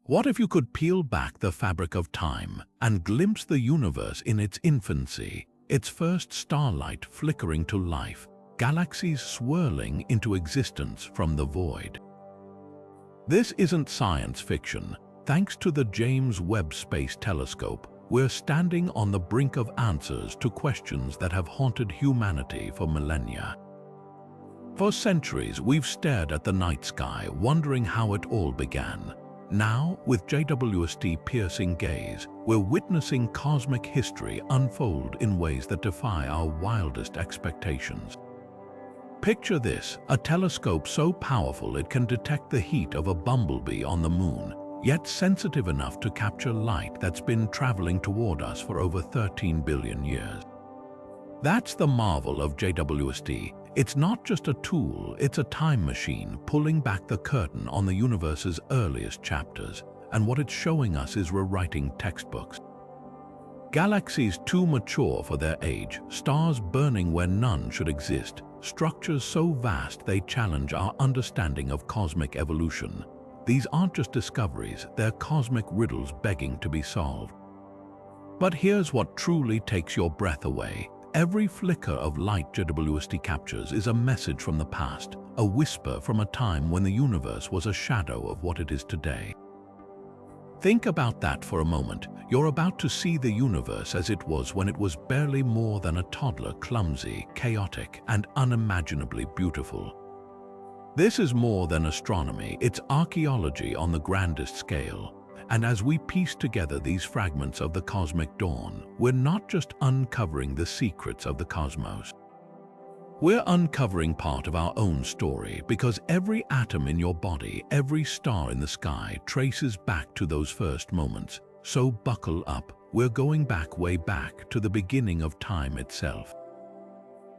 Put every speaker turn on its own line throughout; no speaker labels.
What if you could peel back the fabric of time and glimpse the universe in its infancy, its first starlight flickering to life, galaxies swirling into existence from the void? This isn't science fiction. Thanks to the James Webb Space Telescope, we're standing on the brink of answers to questions that have haunted humanity for millennia. For centuries, we've stared at the night sky, wondering how it all began. Now, with JWST piercing gaze, we're witnessing cosmic history unfold in ways that defy our wildest expectations. Picture this, a telescope so powerful it can detect the heat of a bumblebee on the moon, yet sensitive enough to capture light that's been traveling toward us for over 13 billion years. That's the marvel of JWST. It's not just a tool, it's a time machine pulling back the curtain on the universe's earliest chapters, and what it's showing us is rewriting textbooks. Galaxies too mature for their age, stars burning where none should exist, structures so vast they challenge our understanding of cosmic evolution. These aren't just discoveries, they're cosmic riddles begging to be solved. But here's what truly takes your breath away. Every flicker of light JWST captures is a message from the past, a whisper from a time when the universe was a shadow of what it is today. Think about that for a moment. You're about to see the universe as it was when it was barely more than a toddler, clumsy, chaotic, and unimaginably beautiful. This is more than astronomy, it's archaeology on the grandest scale. And as we piece together these fragments of the cosmic dawn, we're not just uncovering the secrets of the cosmos. We're uncovering part of our own story, because every atom in your body, every star in the sky traces back to those first moments. So buckle up, we're going back, way back to the beginning of time itself.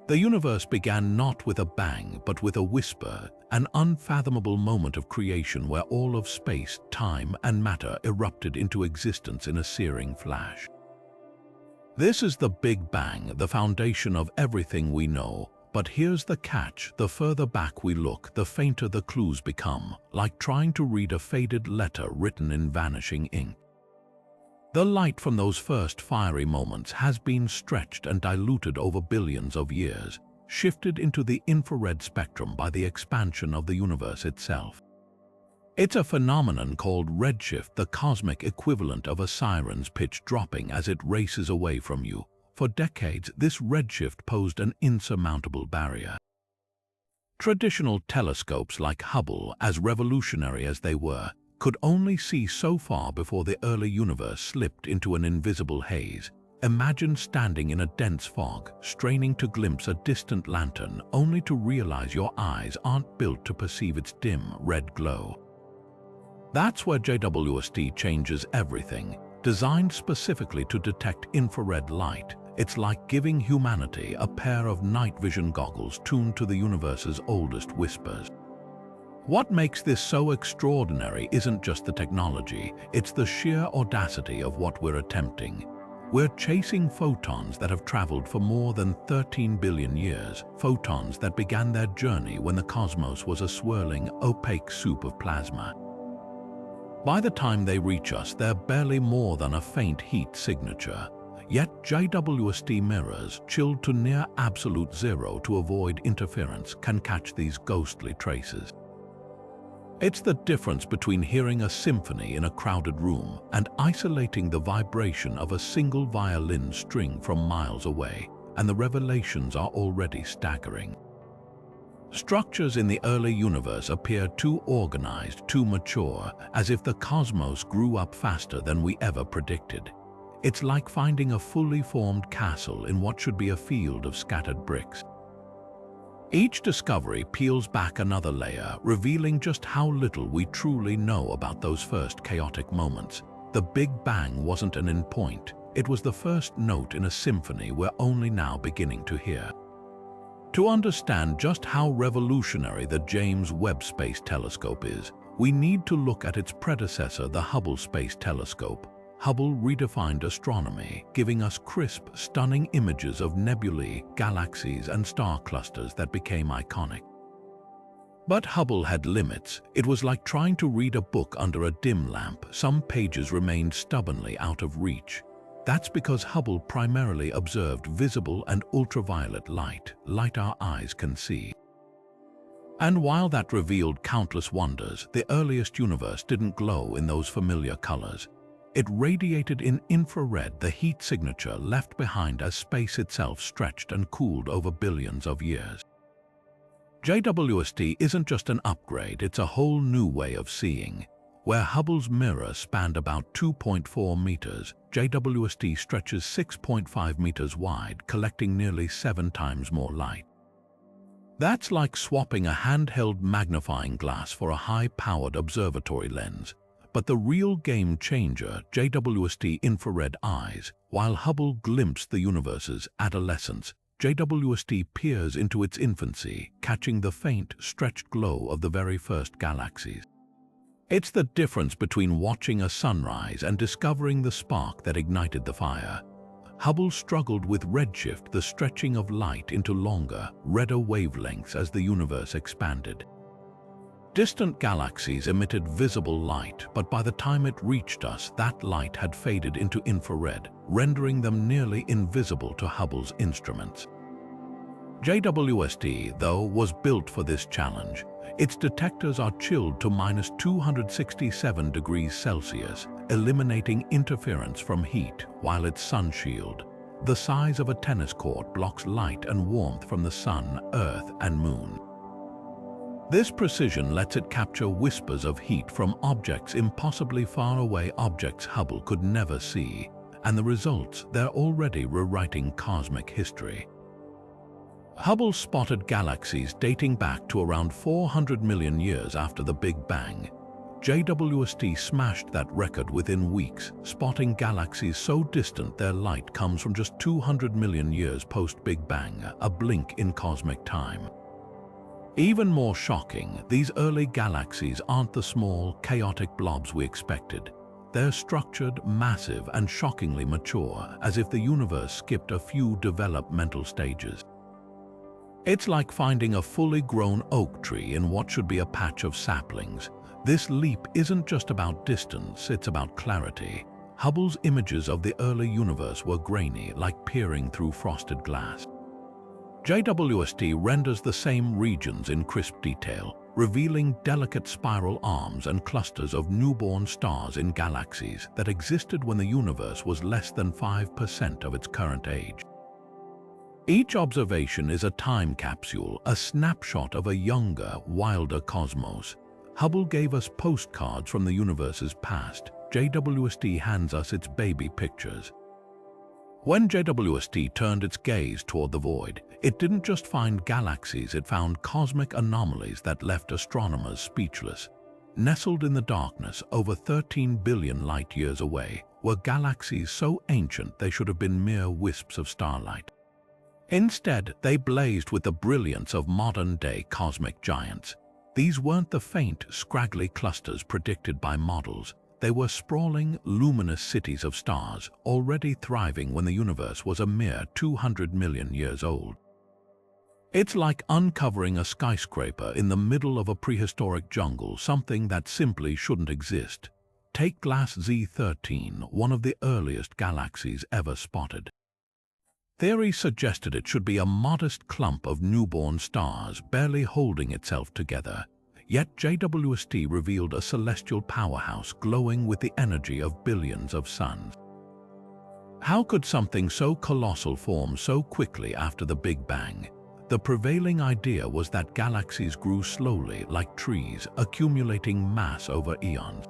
The universe began not with a bang, but with a whisper, an unfathomable moment of creation where all of space, time, and matter erupted into existence in a searing flash. This is the Big Bang, the foundation of everything we know. But here's the catch: the further back we look, the fainter the clues become, like trying to read a faded letter written in vanishing ink. The light from those first fiery moments has been stretched and diluted over billions of years, shifted into the infrared spectrum by the expansion of the universe itself. It's a phenomenon called redshift, the cosmic equivalent of a siren's pitch dropping as it races away from you. For decades, this redshift posed an insurmountable barrier. Traditional telescopes like Hubble, as revolutionary as they were, could only see so far before the early universe slipped into an invisible haze. Imagine standing in a dense fog, straining to glimpse a distant lantern, only to realize your eyes aren't built to perceive its dim, red glow. That's where JWST changes everything. Designed specifically to detect infrared light, it's like giving humanity a pair of night vision goggles tuned to the universe's oldest whispers. What makes this so extraordinary isn't just the technology, it's the sheer audacity of what we're attempting. We're chasing photons that have traveled for more than 13 billion years, photons that began their journey when the cosmos was a swirling, opaque soup of plasma. By the time they reach us, they're barely more than a faint heat signature. Yet JWST mirrors, chilled to near absolute zero to avoid interference, can catch these ghostly traces. It's the difference between hearing a symphony in a crowded room and isolating the vibration of a single violin string from miles away, and the revelations are already staggering. Structures in the early universe appear too organized, too mature, as if the cosmos grew up faster than we ever predicted. It's like finding a fully formed castle in what should be a field of scattered bricks. Each discovery peels back another layer, revealing just how little we truly know about those first chaotic moments. The Big Bang wasn't an endpoint, it was the first note in a symphony we're only now beginning to hear. To understand just how revolutionary the James Webb Space Telescope is, we need to look at its predecessor, the Hubble Space Telescope. Hubble redefined astronomy, giving us crisp, stunning images of nebulae, galaxies, and star clusters that became iconic. But Hubble had limits. It was like trying to read a book under a dim lamp. Some pages remained stubbornly out of reach. That's because Hubble primarily observed visible and ultraviolet light our eyes can see. And while that revealed countless wonders, the earliest universe didn't glow in those familiar colors. It radiated in infrared, the heat signature left behind as space itself stretched and cooled over billions of years. JWST isn't just an upgrade, it's a whole new way of seeing. Where Hubble's mirror spanned about 2.4 meters, JWST stretches 6.5 meters wide, collecting nearly 7 times more light. That's like swapping a handheld magnifying glass for a high-powered observatory lens. But the real game changer, JWST infrared eyes, while Hubble glimpsed the universe's adolescence, JWST peers into its infancy, catching the faint, stretched glow of the very first galaxies. It's the difference between watching a sunrise and discovering the spark that ignited the fire. Hubble struggled with redshift, the stretching of light into longer, redder wavelengths as the universe expanded. Distant galaxies emitted visible light, but by the time it reached us, that light had faded into infrared, rendering them nearly invisible to Hubble's instruments. JWST, though, was built for this challenge. Its detectors are chilled to -267 degrees Celsius, eliminating interference from heat, while its sun shield, the size of a tennis court, blocks light and warmth from the sun, earth, and moon. This precision lets it capture whispers of heat from objects impossibly far away, objects Hubble could never see, and the results, they're already rewriting cosmic history. Hubble spotted galaxies dating back to around 400 million years after the Big Bang. JWST smashed that record within weeks, spotting galaxies so distant their light comes from just 200 million years post-Big Bang, a blink in cosmic time. Even more shocking, these early galaxies aren't the small, chaotic blobs we expected. They're structured, massive, and shockingly mature, as if the universe skipped a few developmental stages. It's like finding a fully grown oak tree in what should be a patch of saplings. This leap isn't just about distance, it's about clarity. Hubble's images of the early universe were grainy, like peering through frosted glass. JWST renders the same regions in crisp detail, revealing delicate spiral arms and clusters of newborn stars in galaxies that existed when the universe was less than 5% of its current age. Each observation is a time capsule, a snapshot of a younger, wilder cosmos. Hubble gave us postcards from the universe's past. JWST hands us its baby pictures. When JWST turned its gaze toward the void, it didn't just find galaxies, it found cosmic anomalies that left astronomers speechless. Nestled in the darkness, over 13 billion light-years away, were galaxies so ancient they should have been mere wisps of starlight. Instead, they blazed with the brilliance of modern-day cosmic giants. These weren't the faint, scraggly clusters predicted by models. They were sprawling, luminous cities of stars, already thriving when the universe was a mere 200 million years old. It's like uncovering a skyscraper in the middle of a prehistoric jungle, something that simply shouldn't exist. Take Glass Z13, one of the earliest galaxies ever spotted. Theory suggested it should be a modest clump of newborn stars, barely holding itself together. Yet JWST revealed a celestial powerhouse glowing with the energy of billions of suns. How could something so colossal form so quickly after the Big Bang? The prevailing idea was that galaxies grew slowly, like trees, accumulating mass over eons.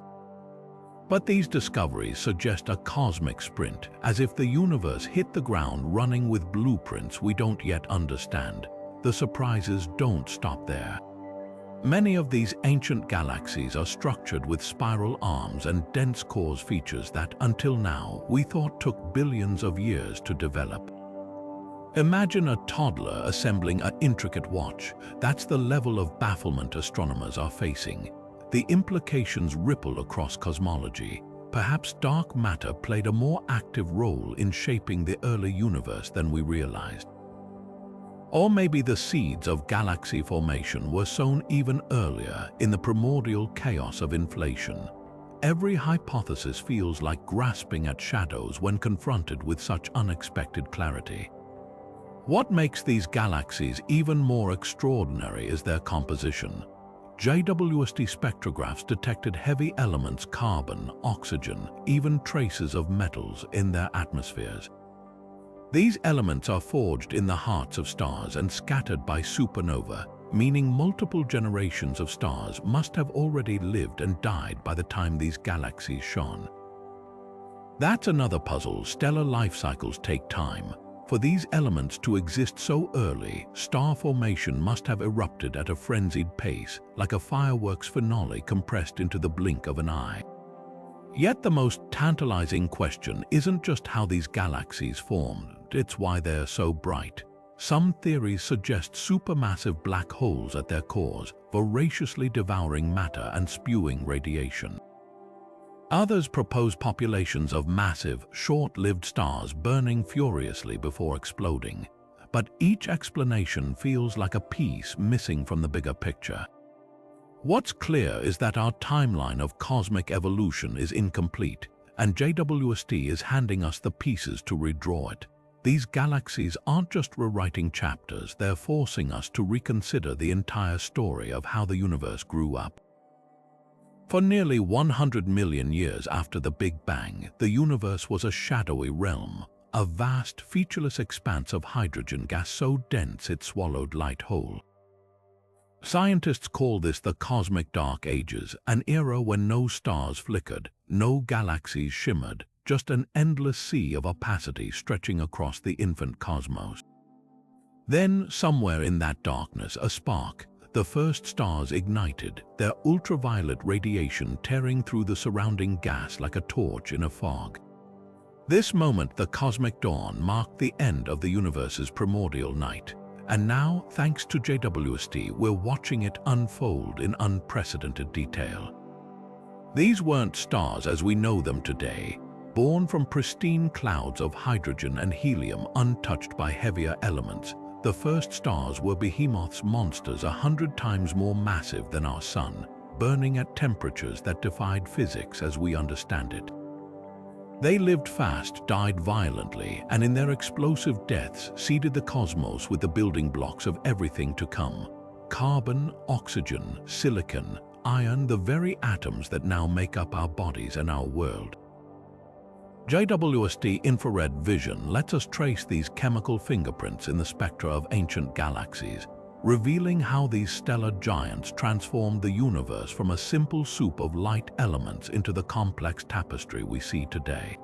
But these discoveries suggest a cosmic sprint, as if the universe hit the ground running with blueprints we don't yet understand. The surprises don't stop there. Many of these ancient galaxies are structured with spiral arms and dense cores, features that, until now, we thought took billions of years to develop. Imagine a toddler assembling an intricate watch. That's the level of bafflement astronomers are facing. The implications ripple across cosmology. Perhaps dark matter played a more active role in shaping the early universe than we realized. Or maybe the seeds of galaxy formation were sown even earlier in the primordial chaos of inflation. Every hypothesis feels like grasping at shadows when confronted with such unexpected clarity. What makes these galaxies even more extraordinary is their composition. JWST spectrographs detected heavy elements, carbon, oxygen, even traces of metals in their atmospheres. These elements are forged in the hearts of stars and scattered by supernova, meaning multiple generations of stars must have already lived and died by the time these galaxies shone. That's another puzzle. Stellar life cycles take time. For these elements to exist so early, star formation must have erupted at a frenzied pace, like a fireworks finale compressed into the blink of an eye. Yet the most tantalizing question isn't just how these galaxies formed, it's why they're so bright. Some theories suggest supermassive black holes at their cores, voraciously devouring matter and spewing radiation. Others propose populations of massive, short-lived stars burning furiously before exploding. But each explanation feels like a piece missing from the bigger picture. What's clear is that our timeline of cosmic evolution is incomplete, and JWST is handing us the pieces to redraw it. These galaxies aren't just rewriting chapters, they're forcing us to reconsider the entire story of how the universe grew up. For nearly 100 million years after the Big Bang, the universe was a shadowy realm, a vast, featureless expanse of hydrogen gas so dense it swallowed light whole. Scientists call this the cosmic dark ages, an era when no stars flickered, no galaxies shimmered, just an endless sea of opacity stretching across the infant cosmos. Then, somewhere in that darkness, a spark. The first stars ignited, their ultraviolet radiation tearing through the surrounding gas like a torch in a fog. This moment, the cosmic dawn, marked the end of the universe's primordial night. And now, thanks to JWST, we're watching it unfold in unprecedented detail. These weren't stars as we know them today, born from pristine clouds of hydrogen and helium untouched by heavier elements. The first stars were behemoths, monsters 100 times more massive than our sun, burning at temperatures that defied physics as we understand it. They lived fast, died violently, and in their explosive deaths seeded the cosmos with the building blocks of everything to come. Carbon, oxygen, silicon, iron, the very atoms that now make up our bodies and our world. JWST infrared vision lets us trace these chemical fingerprints in the spectra of ancient galaxies, revealing how these stellar giants transformed the universe from a simple soup of light elements into the complex tapestry we see today.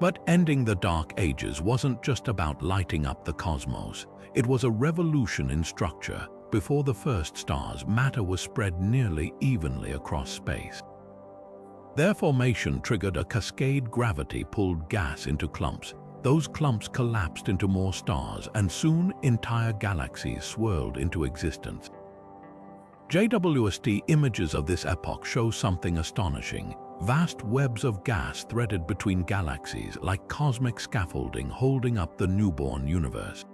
But ending the Dark Ages wasn't just about lighting up the cosmos. It was a revolution in structure. Before the first stars, matter was spread nearly evenly across space. Their formation triggered a cascade. Gravity pulled gas into clumps. Those clumps collapsed into more stars, and soon entire galaxies swirled into existence. JWST images of this epoch show something astonishing. Vast webs of gas threaded between galaxies like cosmic scaffolding holding up the newborn universe.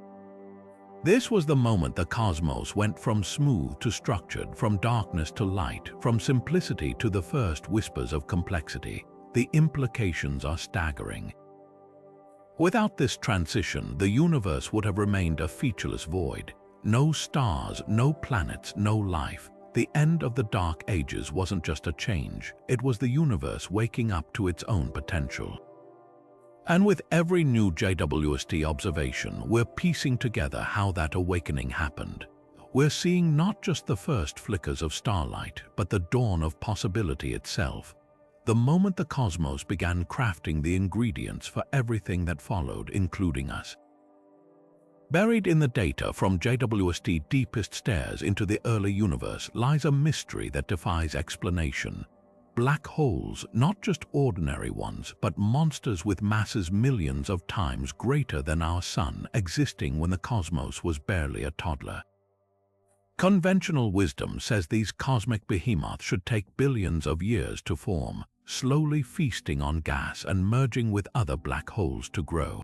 This was the moment the cosmos went from smooth to structured, from darkness to light, from simplicity to the first whispers of complexity. The implications are staggering. Without this transition, the universe would have remained a featureless void. No stars, no planets, no life. The end of the Dark Ages wasn't just a change, it was the universe waking up to its own potential. And with every new JWST observation, we're piecing together how that awakening happened. We're seeing not just the first flickers of starlight, but the dawn of possibility itself. The moment the cosmos began crafting the ingredients for everything that followed, including us. Buried in the data from JWST's deepest stairs into the early universe lies a mystery that defies explanation. Black holes, not just ordinary ones, but monsters with masses millions of times greater than our sun, existing when the cosmos was barely a toddler. Conventional wisdom says these cosmic behemoths should take billions of years to form, slowly feasting on gas and merging with other black holes to grow.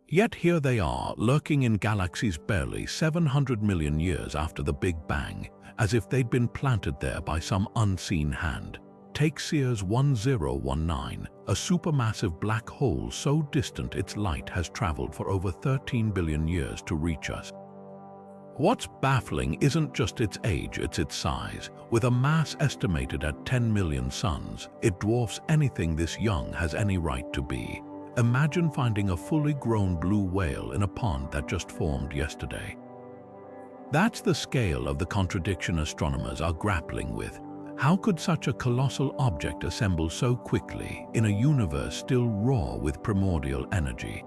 Yet here they are, lurking in galaxies barely 700 million years after the Big Bang, as if they'd been planted there by some unseen hand. Take Sears 1019, a supermassive black hole so distant its light has traveled for over 13 billion years to reach us. What's baffling isn't just its age, it's its size. With a mass estimated at 10 million suns, it dwarfs anything this young has any right to be. Imagine finding a fully grown blue whale in a pond that just formed yesterday. That's the scale of the contradiction astronomers are grappling with. How could such a colossal object assemble so quickly in a universe still raw with primordial energy?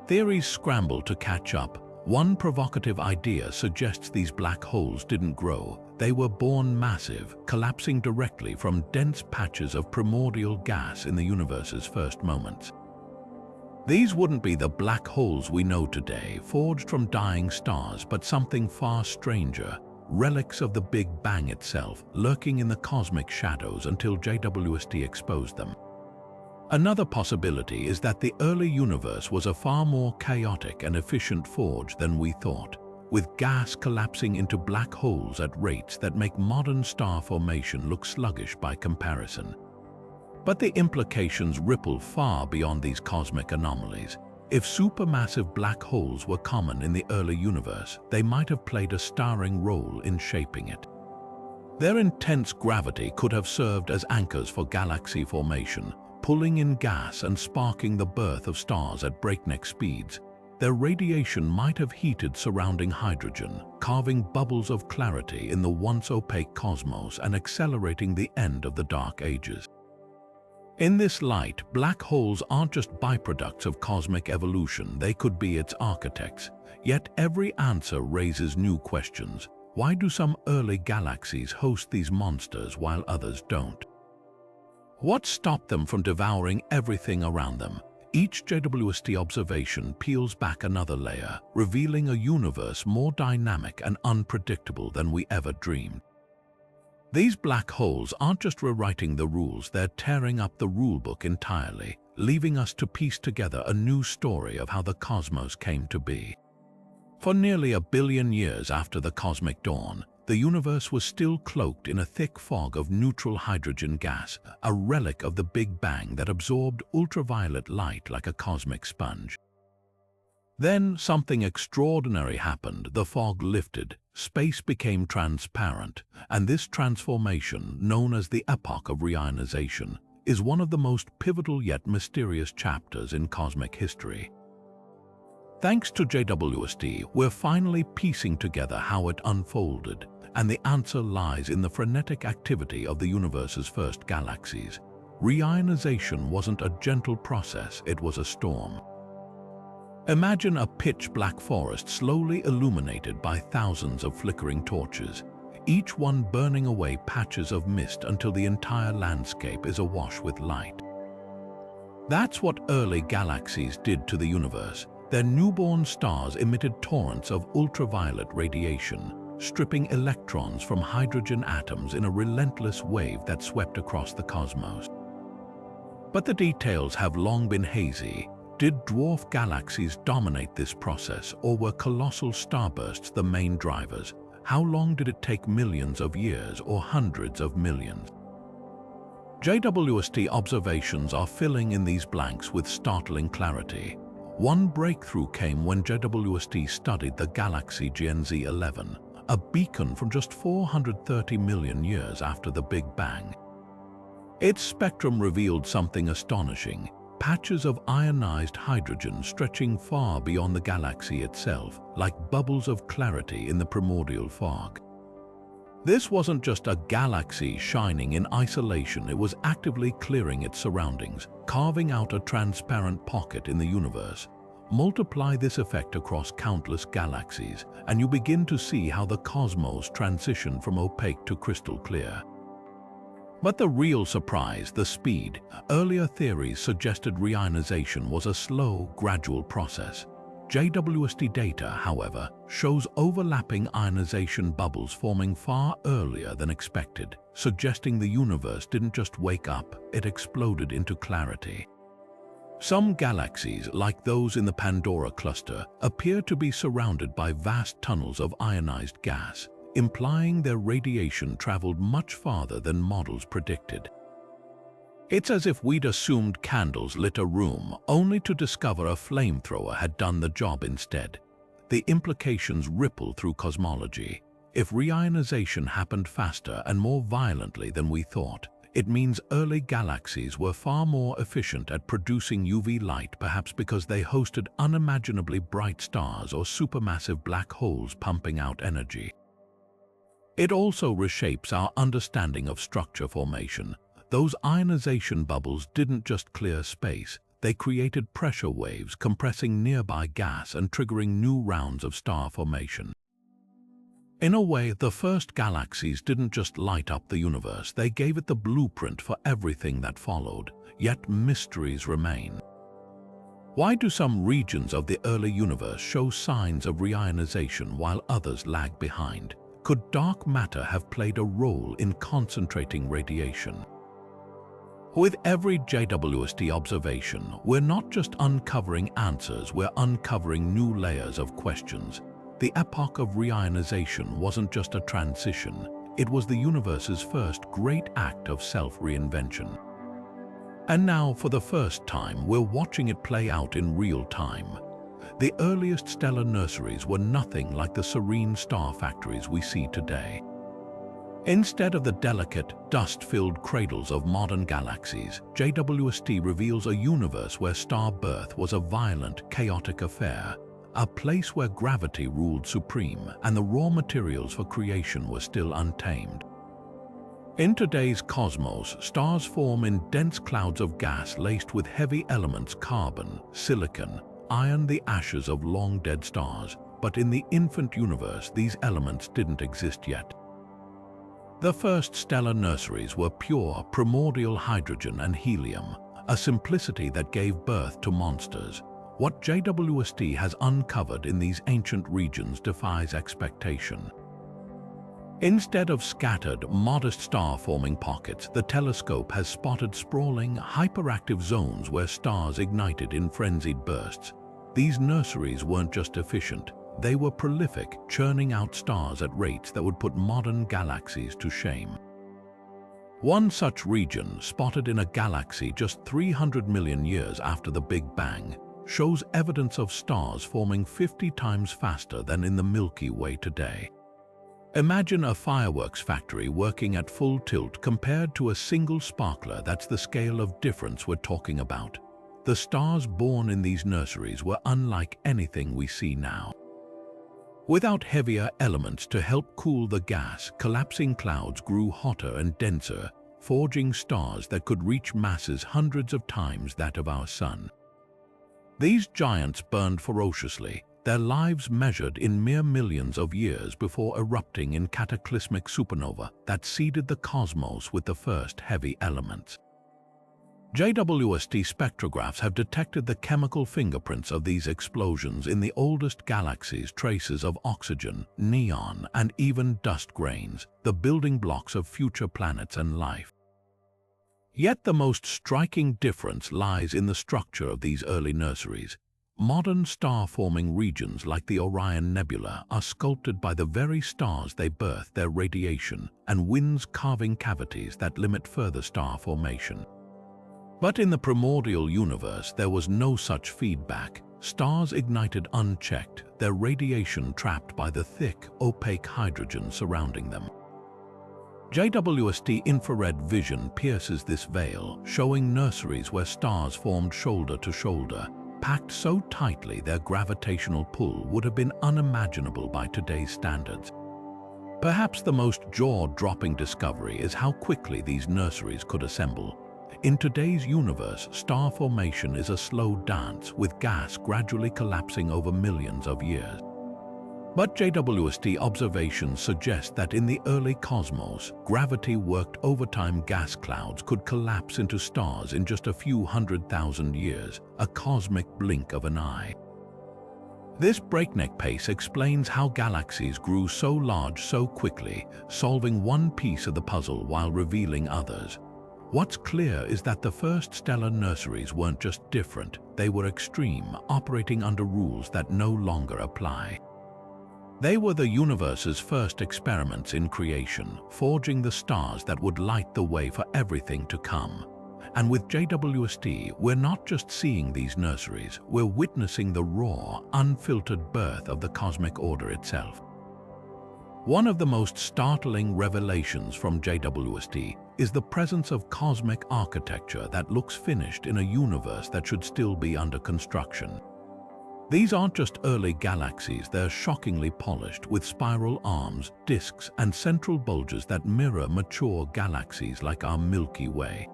Theories scramble to catch up. One provocative idea suggests these black holes didn't grow. They were born massive, collapsing directly from dense patches of primordial gas in the universe's first moments. These wouldn't be the black holes we know today, forged from dying stars, but something far stranger, relics of the Big Bang itself, lurking in the cosmic shadows until JWST exposed them. Another possibility is that the early universe was a far more chaotic and efficient forge than we thought, with gas collapsing into black holes at rates that make modern star formation look sluggish by comparison. But the implications ripple far beyond these cosmic anomalies. If supermassive black holes were common in the early universe, they might have played a starring role in shaping it. Their intense gravity could have served as anchors for galaxy formation, pulling in gas and sparking the birth of stars at breakneck speeds. Their radiation might have heated surrounding hydrogen, carving bubbles of clarity in the once opaque cosmos and accelerating the end of the Dark Ages. In this light, black holes aren't just byproducts of cosmic evolution, they could be its architects. Yet every answer raises new questions. Why do some early galaxies host these monsters while others don't? What stopped them from devouring everything around them? Each JWST observation peels back another layer, revealing a universe more dynamic and unpredictable than we ever dreamed. These black holes aren't just rewriting the rules, they're tearing up the rulebook entirely, leaving us to piece together a new story of how the cosmos came to be. For nearly 1 billion years after the cosmic dawn, the universe was still cloaked in a thick fog of neutral hydrogen gas, a relic of the Big Bang that absorbed ultraviolet light like a cosmic sponge. Then something extraordinary happened. The fog lifted, space became transparent, and this transformation, known as the epoch of reionization, is one of the most pivotal yet mysterious chapters in cosmic history. Thanks to JWST, we're finally piecing together how it unfolded, and the answer lies in the frenetic activity of the universe's first galaxies. Reionization wasn't a gentle process, it was a storm. Imagine a pitch-black forest slowly illuminated by thousands of flickering torches, each one burning away patches of mist until the entire landscape is awash with light. That's what early galaxies did to the universe. Their newborn stars emitted torrents of ultraviolet radiation, stripping electrons from hydrogen atoms in a relentless wave that swept across the cosmos. But the details have long been hazy. Did dwarf galaxies dominate this process, or were colossal starbursts the main drivers? How long did it take, millions of years or hundreds of millions? JWST observations are filling in these blanks with startling clarity. One breakthrough came when JWST studied the galaxy GNZ 11, a beacon from just 430 million years after the Big Bang. Its spectrum revealed something astonishing. Patches of ionized hydrogen stretching far beyond the galaxy itself, like bubbles of clarity in the primordial fog. This wasn't just a galaxy shining in isolation, it was actively clearing its surroundings, carving out a transparent pocket in the universe. Multiply this effect across countless galaxies, and you begin to see how the cosmos transitioned from opaque to crystal clear. But the real surprise, the speed. Earlier theories suggested reionization was a slow, gradual process. JWST data, however, shows overlapping ionization bubbles forming far earlier than expected, suggesting the universe didn't just wake up, it exploded into clarity. Some galaxies, like those in the Pandora cluster, appear to be surrounded by vast tunnels of ionized gas, implying their radiation traveled much farther than models predicted. It's as if we'd assumed candles lit a room, only to discover a flamethrower had done the job instead. The implications ripple through cosmology. If reionization happened faster and more violently than we thought, it means early galaxies were far more efficient at producing UV light, perhaps because they hosted unimaginably bright stars or supermassive black holes pumping out energy. It also reshapes our understanding of structure formation. Those ionization bubbles didn't just clear space, they created pressure waves compressing nearby gas and triggering new rounds of star formation. In a way, the first galaxies didn't just light up the universe, they gave it the blueprint for everything that followed, yet mysteries remain. Why do some regions of the early universe show signs of reionization while others lag behind? Could dark matter have played a role in concentrating radiation? With every JWST observation, we're not just uncovering answers, we're uncovering new layers of questions. The epoch of reionization wasn't just a transition, it was the universe's first great act of self-reinvention. And now, for the first time, we're watching it play out in real time. The earliest stellar nurseries were nothing like the serene star factories we see today. Instead of the delicate, dust-filled cradles of modern galaxies, JWST reveals a universe where star birth was a violent, chaotic affair, a place where gravity ruled supreme and the raw materials for creation were still untamed. In today's cosmos, stars form in dense clouds of gas laced with heavy elements: carbon, silicon, iron, the ashes of long-dead stars. But in the infant universe, these elements didn't exist yet. The first stellar nurseries were pure, primordial hydrogen and helium, a simplicity that gave birth to monsters. What JWST has uncovered in these ancient regions defies expectation. Instead of scattered, modest star-forming pockets, the telescope has spotted sprawling, hyperactive zones where stars ignited in frenzied bursts. These nurseries weren't just efficient, they were prolific, churning out stars at rates that would put modern galaxies to shame. One such region, spotted in a galaxy just 300 million years after the Big Bang, shows evidence of stars forming 50 times faster than in the Milky Way today. Imagine a fireworks factory working at full tilt compared to a single sparkler. That's the scale of difference we're talking about. The stars born in these nurseries were unlike anything we see now. Without heavier elements to help cool the gas, collapsing clouds grew hotter and denser, forging stars that could reach masses hundreds of times that of our Sun. These giants burned ferociously, their lives measured in mere millions of years before erupting in cataclysmic supernova that seeded the cosmos with the first heavy elements. JWST spectrographs have detected the chemical fingerprints of these explosions in the oldest galaxies: traces of oxygen, neon, and even dust grains, the building blocks of future planets and life. Yet the most striking difference lies in the structure of these early nurseries. Modern star-forming regions like the Orion Nebula are sculpted by the very stars they birth, their radiation, and winds carving cavities that limit further star formation. But in the primordial universe, there was no such feedback. Stars ignited unchecked, their radiation trapped by the thick, opaque hydrogen surrounding them. JWST infrared vision pierces this veil, showing nurseries where stars formed shoulder to shoulder, packed so tightly their gravitational pull would have been unimaginable by today's standards. Perhaps the most jaw-dropping discovery is how quickly these nurseries could assemble. In today's universe, star formation is a slow dance, with gas gradually collapsing over millions of years. But JWST observations suggest that in the early cosmos, gravity worked overtime. Gas clouds could collapse into stars in just a few 100,000 years, a cosmic blink of an eye. This breakneck pace explains how galaxies grew so large so quickly, solving one piece of the puzzle while revealing others. What's clear is that the first stellar nurseries weren't just different, they were extreme, operating under rules that no longer apply. They were the universe's first experiments in creation, forging the stars that would light the way for everything to come. And with JWST, we're not just seeing these nurseries, we're witnessing the raw, unfiltered birth of the cosmic order itself. One of the most startling revelations from JWST is the presence of cosmic architecture that looks finished in a universe that should still be under construction. These aren't just early galaxies, they're shockingly polished with spiral arms, disks, and central bulges that mirror mature galaxies like our Milky Way.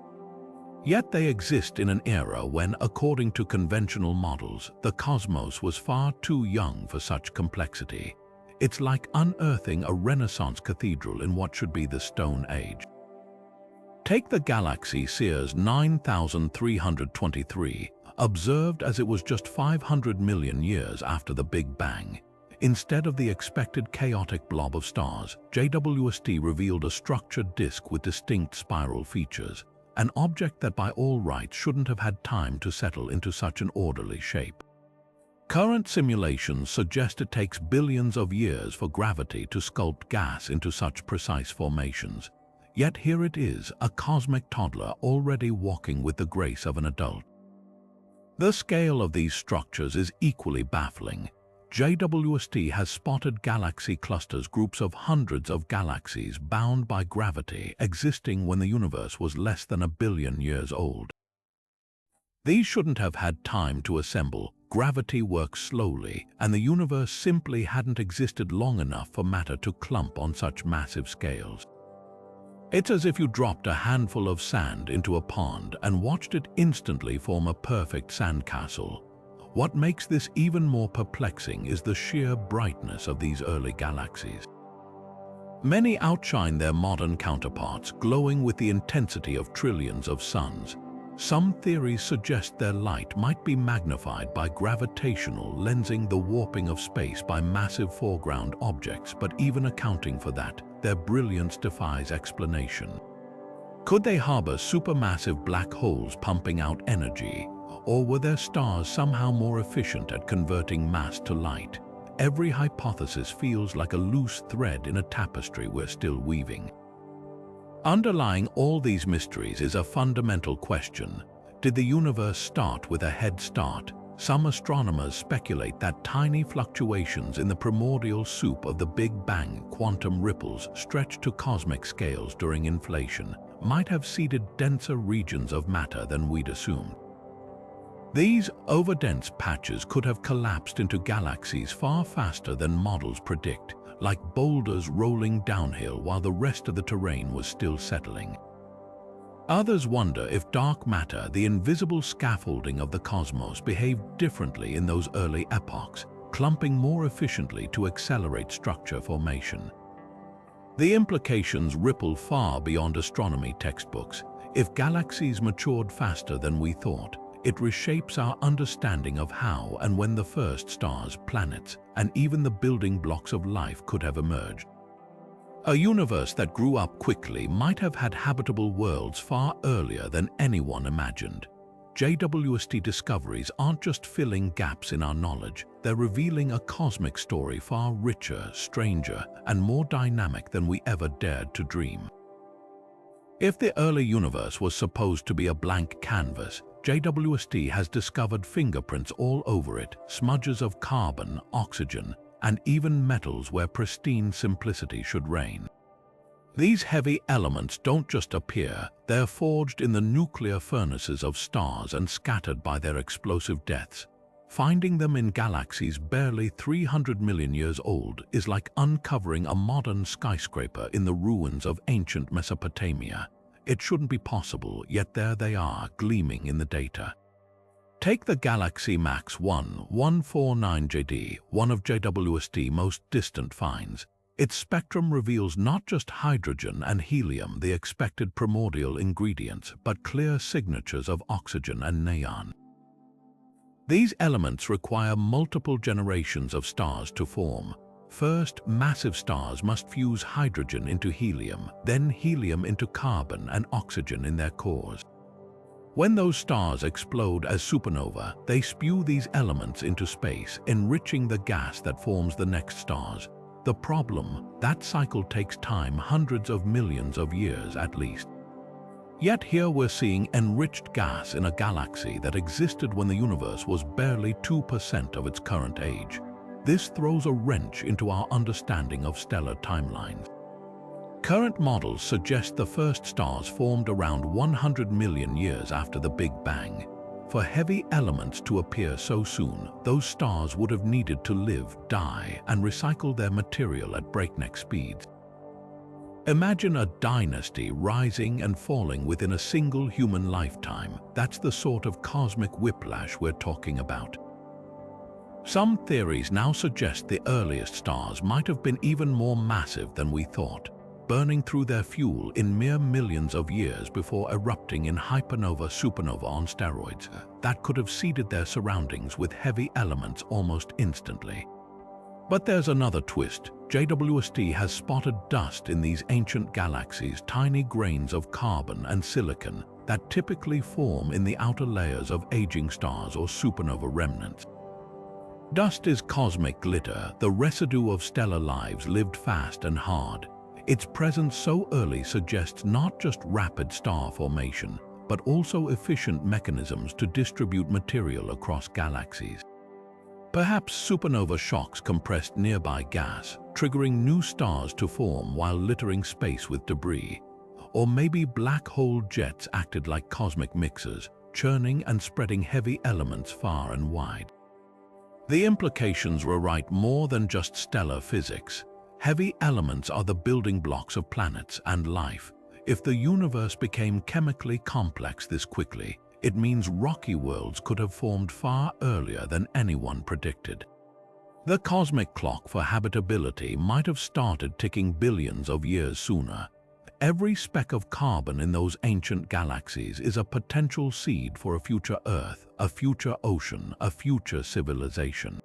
Yet they exist in an era when, according to conventional models, the cosmos was far too young for such complexity. It's like unearthing a Renaissance cathedral in what should be the Stone Age. Take the galaxy Sears 9323, observed as it was just 500 million years after the Big Bang. Instead of the expected chaotic blob of stars, JWST revealed a structured disk with distinct spiral features, an object that by all rights shouldn't have had time to settle into such an orderly shape. Current simulations suggest it takes billions of years for gravity to sculpt gas into such precise formations. Yet here it is, a cosmic toddler already walking with the grace of an adult. The scale of these structures is equally baffling. JWST has spotted galaxy clusters, groups of hundreds of galaxies bound by gravity, existing when the universe was less than 1 billion years old. These shouldn't have had time to assemble. Gravity works slowly, and the universe simply hadn't existed long enough for matter to clump on such massive scales. It's as if you dropped a handful of sand into a pond and watched it instantly form a perfect sandcastle. What makes this even more perplexing is the sheer brightness of these early galaxies. Many outshine their modern counterparts, glowing with the intensity of trillions of suns. Some theories suggest their light might be magnified by gravitational lensing, the warping of space by massive foreground objects, but even accounting for that, their brilliance defies explanation. Could they harbor supermassive black holes pumping out energy, or were their stars somehow more efficient at converting mass to light? Every hypothesis feels like a loose thread in a tapestry we're still weaving. Underlying all these mysteries is a fundamental question. Did the universe start with a head start? Some astronomers speculate that tiny fluctuations in the primordial soup of the Big Bang, quantum ripples stretched to cosmic scales during inflation, might have seeded denser regions of matter than we'd assumed. These overdense patches could have collapsed into galaxies far faster than models predict, like boulders rolling downhill while the rest of the terrain was still settling. Others wonder if dark matter, the invisible scaffolding of the cosmos, behaved differently in those early epochs, clumping more efficiently to accelerate structure formation. The implications ripple far beyond astronomy textbooks. If galaxies matured faster than we thought, it reshapes our understanding of how and when the first stars, planets, and even the building blocks of life could have emerged. A universe that grew up quickly might have had habitable worlds far earlier than anyone imagined. JWST discoveries aren't just filling gaps in our knowledge, they're revealing a cosmic story far richer, stranger, and more dynamic than we ever dared to dream. If the early universe was supposed to be a blank canvas, JWST has discovered fingerprints all over it, smudges of carbon, oxygen, and even metals where pristine simplicity should reign. These heavy elements don't just appear, they're forged in the nuclear furnaces of stars and scattered by their explosive deaths. Finding them in galaxies barely 300 million years old is like uncovering a modern skyscraper in the ruins of ancient Mesopotamia. It shouldn't be possible, yet there they are, gleaming in the data. Take the galaxy MAX 1149JD, one of JWST's most distant finds. Its spectrum reveals not just hydrogen and helium, the expected primordial ingredients, but clear signatures of oxygen and neon. These elements require multiple generations of stars to form. First, massive stars must fuse hydrogen into helium, then helium into carbon and oxygen in their cores. When those stars explode as supernova, they spew these elements into space, enriching the gas that forms the next stars. The problem, that cycle takes time, hundreds of millions of years at least. Yet here we're seeing enriched gas in a galaxy that existed when the universe was barely 2% of its current age. This throws a wrench into our understanding of stellar timelines. Current models suggest the first stars formed around 100 million years after the Big Bang. For heavy elements to appear so soon, those stars would have needed to live, die, and recycle their material at breakneck speeds. Imagine a dynasty rising and falling within a single human lifetime. That's the sort of cosmic whiplash we're talking about. Some theories now suggest the earliest stars might have been even more massive than we thought, burning through their fuel in mere millions of years before erupting in hypernova-supernova on steroids that could have seeded their surroundings with heavy elements almost instantly. But there's another twist. JWST has spotted dust in these ancient galaxies, tiny grains of carbon and silicon that typically form in the outer layers of aging stars or supernova remnants. Dust is cosmic glitter, the residue of stellar lives lived fast and hard. Its presence so early suggests not just rapid star formation, but also efficient mechanisms to distribute material across galaxies. Perhaps supernova shocks compressed nearby gas, triggering new stars to form while littering space with debris. Or maybe black hole jets acted like cosmic mixers, churning and spreading heavy elements far and wide. The implications rewrite more than just stellar physics. Heavy elements are the building blocks of planets and life. If the universe became chemically complex this quickly, it means rocky worlds could have formed far earlier than anyone predicted. The cosmic clock for habitability might have started ticking billions of years sooner. Every speck of carbon in those ancient galaxies is a potential seed for a future Earth, a future ocean, a future civilization.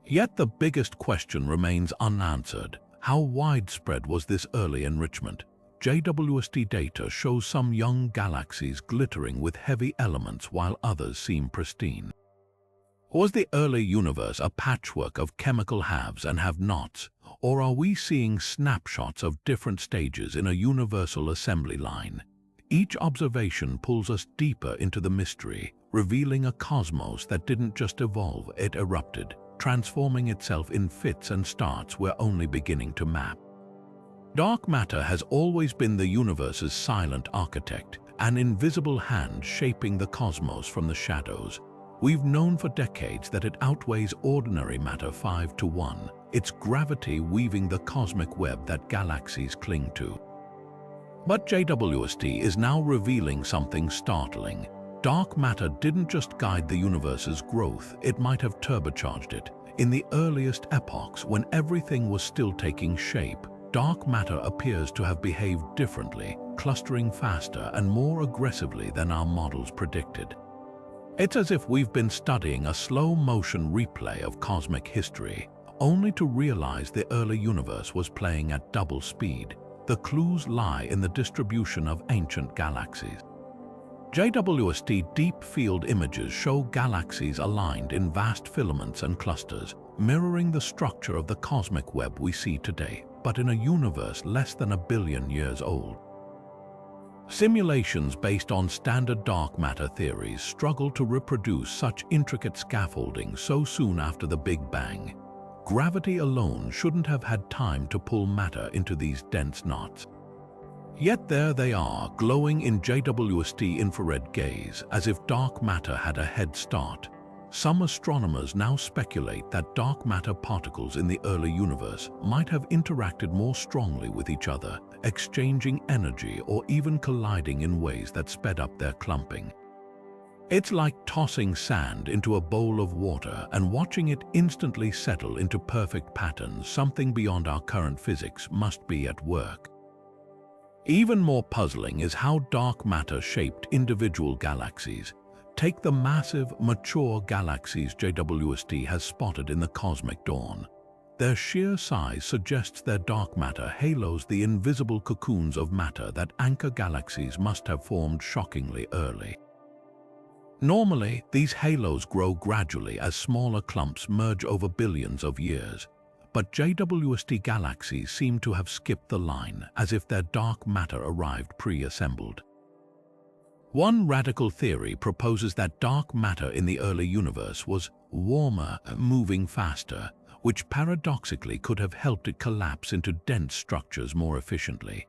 Yet the biggest question remains unanswered. How widespread was this early enrichment? JWST data shows some young galaxies glittering with heavy elements while others seem pristine. Was the early universe a patchwork of chemical haves and have-nots, or are we seeing snapshots of different stages in a universal assembly line? Each observation pulls us deeper into the mystery, revealing a cosmos that didn't just evolve, it erupted, transforming itself in fits and starts we're only beginning to map. Dark matter has always been the universe's silent architect, an invisible hand shaping the cosmos from the shadows. We've known for decades that it outweighs ordinary matter 5 to 1, its gravity weaving the cosmic web that galaxies cling to. But JWST is now revealing something startling. Dark matter didn't just guide the universe's growth, it might have turbocharged it. In the earliest epochs, when everything was still taking shape, dark matter appears to have behaved differently, clustering faster and more aggressively than our models predicted. It's as if we've been studying a slow-motion replay of cosmic history, only to realize the early universe was playing at double speed. The clues lie in the distribution of ancient galaxies. JWST deep field images show galaxies aligned in vast filaments and clusters, mirroring the structure of the cosmic web we see today, but in a universe less than 1 billion years old. Simulations based on standard dark matter theories struggle to reproduce such intricate scaffolding so soon after the Big Bang. Gravity alone shouldn't have had time to pull matter into these dense knots. Yet there they are, glowing in JWST infrared gaze, as if dark matter had a head start. Some astronomers now speculate that dark matter particles in the early universe might have interacted more strongly with each other, exchanging energy or even colliding in ways that sped up their clumping. It's like tossing sand into a bowl of water and watching it instantly settle into perfect patterns. Something beyond our current physics must be at work. Even more puzzling is how dark matter shaped individual galaxies. Take the massive, mature galaxies JWST has spotted in the cosmic dawn. Their sheer size suggests their dark matter halos the invisible cocoons of matter that anchor galaxies must have formed shockingly early. Normally, these halos grow gradually as smaller clumps merge over billions of years, but JWST galaxies seem to have skipped the line, as if their dark matter arrived pre-assembled. One radical theory proposes that dark matter in the early universe was warmer, moving faster, which paradoxically could have helped it collapse into dense structures more efficiently.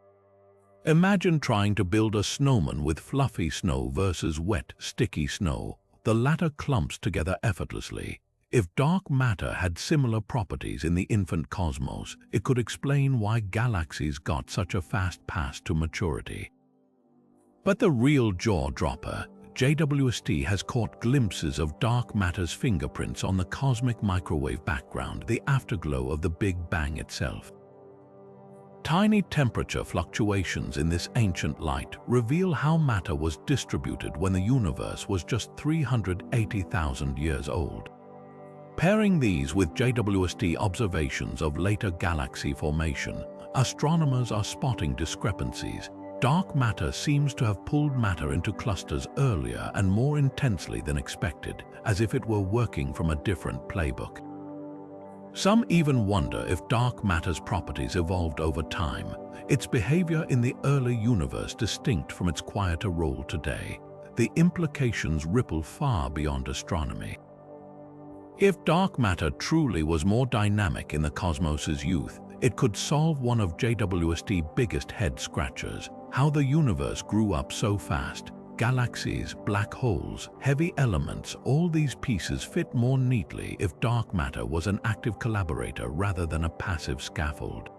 Imagine trying to build a snowman with fluffy snow versus wet, sticky snow. The latter clumps together effortlessly. If dark matter had similar properties in the infant cosmos, it could explain why galaxies got such a fast pass to maturity. But the real jaw-dropper, JWST has caught glimpses of dark matter's fingerprints on the cosmic microwave background, the afterglow of the Big Bang itself. Tiny temperature fluctuations in this ancient light reveal how matter was distributed when the universe was just 380,000 years old. Pairing these with JWST observations of later galaxy formation, astronomers are spotting discrepancies. Dark matter seems to have pulled matter into clusters earlier and more intensely than expected, as if it were working from a different playbook. Some even wonder if dark matter's properties evolved over time, its behavior in the early universe distinct from its quieter role today. The implications ripple far beyond astronomy. If dark matter truly was more dynamic in the cosmos's youth, it could solve one of JWST's biggest head-scratchers: how the universe grew up so fast. Galaxies, black holes, heavy elements, all these pieces fit more neatly if dark matter was an active collaborator rather than a passive scaffold.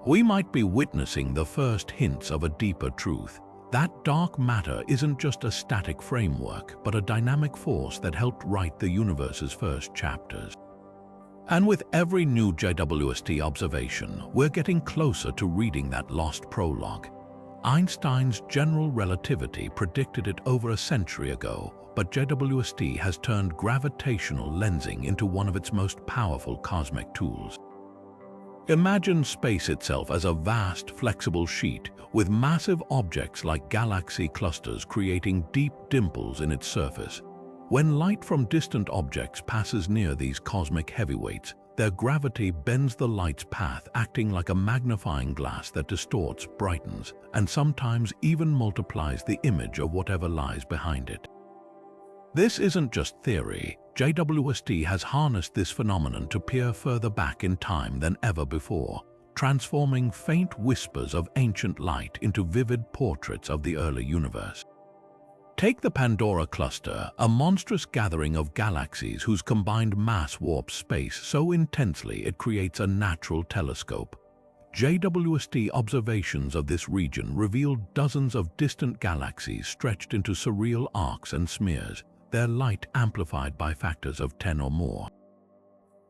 We might be witnessing the first hints of a deeper truth. That dark matter isn't just a static framework, but a dynamic force that helped write the universe's first chapters. And with every new JWST observation, we're getting closer to reading that lost prologue. Einstein's general relativity predicted it over a century ago, but JWST has turned gravitational lensing into one of its most powerful cosmic tools. Imagine space itself as a vast, flexible sheet, with massive objects like galaxy clusters creating deep dimples in its surface. When light from distant objects passes near these cosmic heavyweights, their gravity bends the light's path, acting like a magnifying glass that distorts, brightens, and sometimes even multiplies the image of whatever lies behind it. This isn't just theory. JWST has harnessed this phenomenon to peer further back in time than ever before, transforming faint whispers of ancient light into vivid portraits of the early universe. Take the Pandora cluster, a monstrous gathering of galaxies whose combined mass warps space so intensely it creates a natural telescope. JWST observations of this region reveal dozens of distant galaxies stretched into surreal arcs and smears, their light amplified by factors of 10 or more.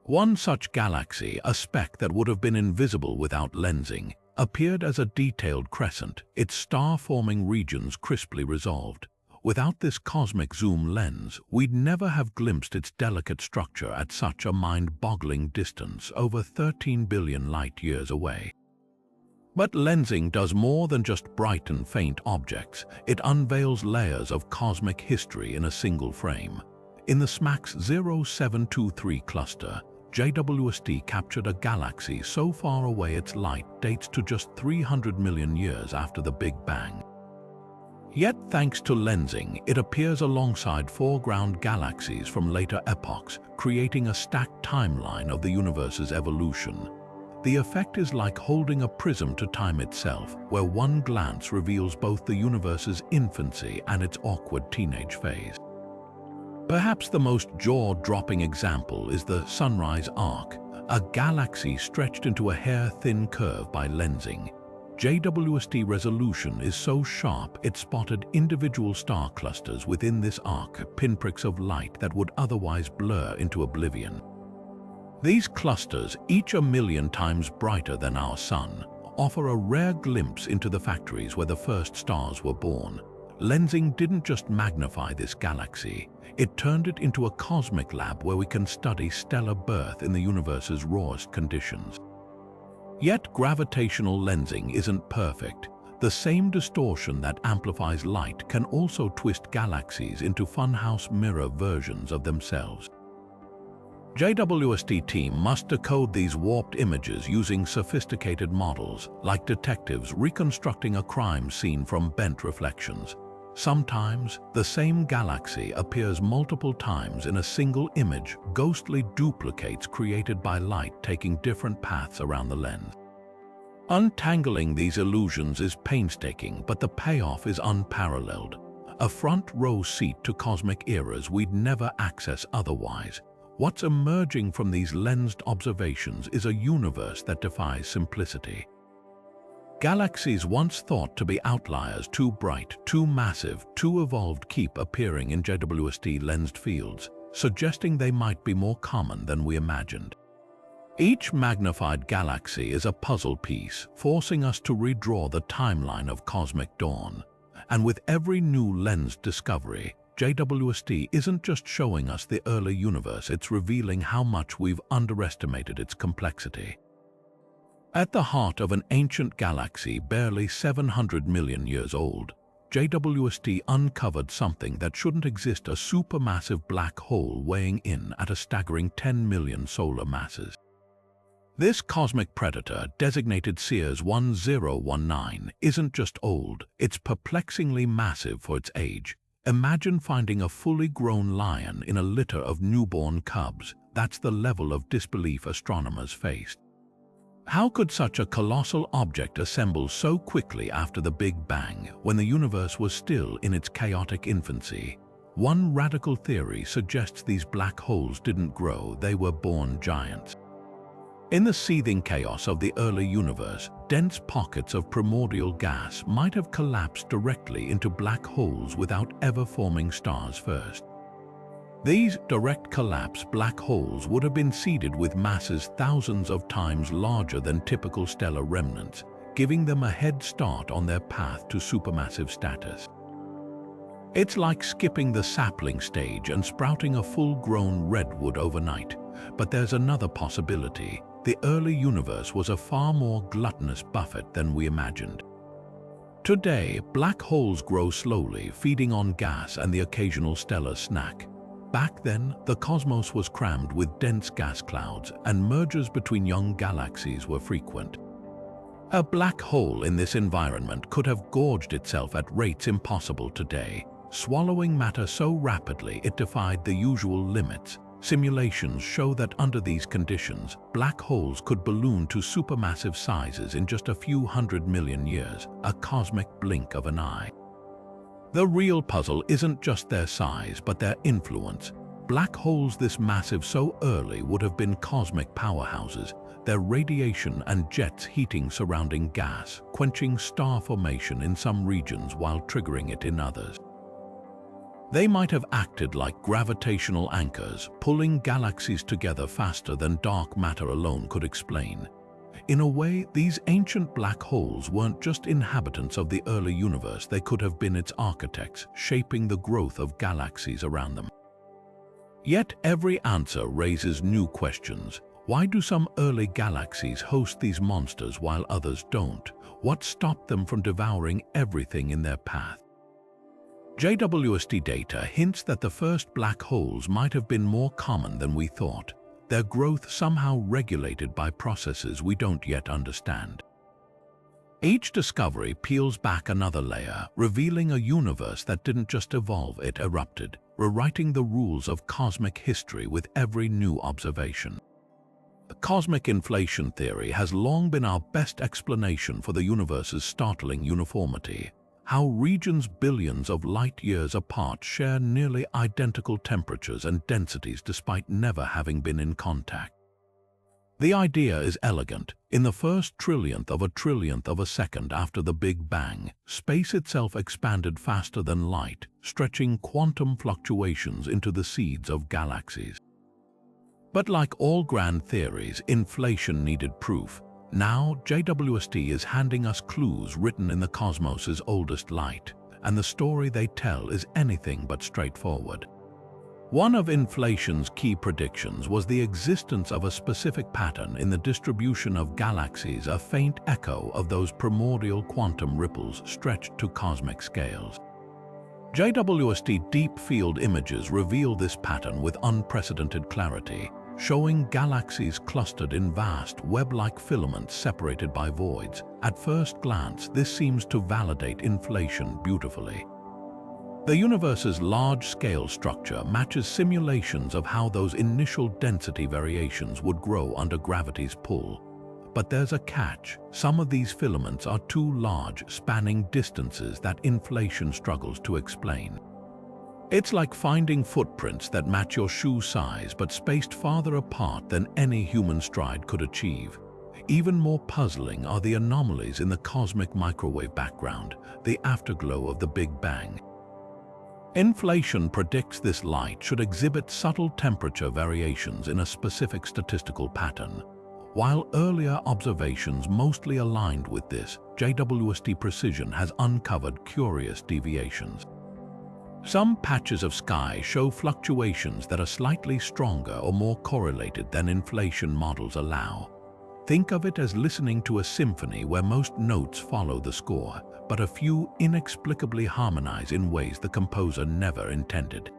One such galaxy, a speck that would have been invisible without lensing, appeared as a detailed crescent, its star-forming regions crisply resolved. Without this cosmic zoom lens, we'd never have glimpsed its delicate structure at such a mind-boggling distance, over 13 billion light-years away. But lensing does more than just bright and faint objects. It unveils layers of cosmic history in a single frame. In the SMACS 0723 cluster, JWST captured a galaxy so far away its light dates to just 300 million years after the Big Bang. Yet, thanks to lensing, it appears alongside foreground galaxies from later epochs, creating a stacked timeline of the universe's evolution. The effect is like holding a prism to time itself, where one glance reveals both the universe's infancy and its awkward teenage phase. Perhaps the most jaw-dropping example is the Sunrise Arc, a galaxy stretched into a hair-thin curve by lensing. JWST resolution is so sharp it spotted individual star clusters within this arc, pinpricks of light that would otherwise blur into oblivion. These clusters, each a million times brighter than our Sun, offer a rare glimpse into the factories where the first stars were born. lensing didn't just magnify this galaxy, it turned it into a cosmic lab where we can study stellar birth in the universe's rawest conditions. Yet gravitational lensing isn't perfect. The same distortion that amplifies light can also twist galaxies into funhouse mirror versions of themselves. JWST team must decode these warped images using sophisticated models, like detectives reconstructing a crime scene from bent reflections. Sometimes, the same galaxy appears multiple times in a single image, ghostly duplicates created by light taking different paths around the lens. Untangling these illusions is painstaking, but the payoff is unparalleled. A front-row seat to cosmic eras we'd never access otherwise. What's emerging from these lensed observations is a universe that defies simplicity. Galaxies once thought to be outliers, too bright, too massive, too evolved, keep appearing in JWST lensed fields, suggesting they might be more common than we imagined. Each magnified galaxy is a puzzle piece, forcing us to redraw the timeline of cosmic dawn. And with every new lensed discovery, JWST isn't just showing us the early universe, it's revealing how much we've underestimated its complexity. At the heart of an ancient galaxy barely 700 million years old, JWST uncovered something that shouldn't exist: a supermassive black hole weighing in at a staggering 10 million solar masses. This cosmic predator, designated Sears 1019, isn't just old, it's perplexingly massive for its age. Imagine finding a fully grown lion in a litter of newborn cubs. That's the level of disbelief astronomers faced. How could such a colossal object assemble so quickly after the Big Bang, when the universe was still in its chaotic infancy? One radical theory suggests these black holes didn't grow, they were born giants. In the seething chaos of the early universe, dense pockets of primordial gas might have collapsed directly into black holes without ever forming stars first. These direct collapse black holes would have been seeded with masses thousands of times larger than typical stellar remnants, giving them a head start on their path to supermassive status. It's like skipping the sapling stage and sprouting a full-grown redwood overnight. But there's another possibility. The early universe was a far more gluttonous buffet than we imagined. Today, black holes grow slowly, feeding on gas and the occasional stellar snack. Back then, the cosmos was crammed with dense gas clouds, and mergers between young galaxies were frequent. A black hole in this environment could have gorged itself at rates impossible today, swallowing matter so rapidly it defied the usual limits. Simulations show that under these conditions, black holes could balloon to supermassive sizes in just a few 100 million years, a cosmic blink of an eye. The real puzzle isn't just their size, but their influence. Black holes this massive so early would have been cosmic powerhouses, their radiation and jets heating surrounding gas, quenching star formation in some regions while triggering it in others. They might have acted like gravitational anchors, pulling galaxies together faster than dark matter alone could explain. In a way, these ancient black holes weren't just inhabitants of the early universe, they could have been its architects, shaping the growth of galaxies around them. Yet every answer raises new questions. Why do some early galaxies host these monsters while others don't? What stopped them from devouring everything in their path? JWST data hints that the first black holes might have been more common than we thought, their growth somehow regulated by processes we don't yet understand. Each discovery peels back another layer, revealing a universe that didn't just evolve, it erupted, rewriting the rules of cosmic history with every new observation. The cosmic inflation theory has long been our best explanation for the universe's startling uniformity. How regions billions of light-years apart share nearly identical temperatures and densities despite never having been in contact. The idea is elegant. In the first trillionth of a second after the Big Bang, space itself expanded faster than light, stretching quantum fluctuations into the seeds of galaxies. But like all grand theories, inflation needed proof. Now, JWST is handing us clues written in the cosmos's oldest light. and the story they tell is anything but straightforward. One of inflation's key predictions was the existence of a specific pattern in the distribution of galaxies, a faint echo of those primordial quantum ripples stretched to cosmic scales. JWST deep field images reveal this pattern with unprecedented clarity, showing galaxies clustered in vast web-like filaments separated by voids. At first glance, this seems to validate inflation beautifully. The universe's large-scale structure matches simulations of how those initial density variations would grow under gravity's pull. But there's a catch. Some of these filaments are too large, spanning distances that inflation struggles to explain. It's like finding footprints that match your shoe size but spaced farther apart than any human stride could achieve. Even more puzzling are the anomalies in the cosmic microwave background, the afterglow of the Big Bang. Inflation predicts this light should exhibit subtle temperature variations in a specific statistical pattern. While earlier observations mostly aligned with this, JWST precision has uncovered curious deviations. Some patches of sky show fluctuations that are slightly stronger or more correlated than inflation models allow. Think of it as listening to a symphony where most notes follow the score, but a few inexplicably harmonize in ways the composer never intended.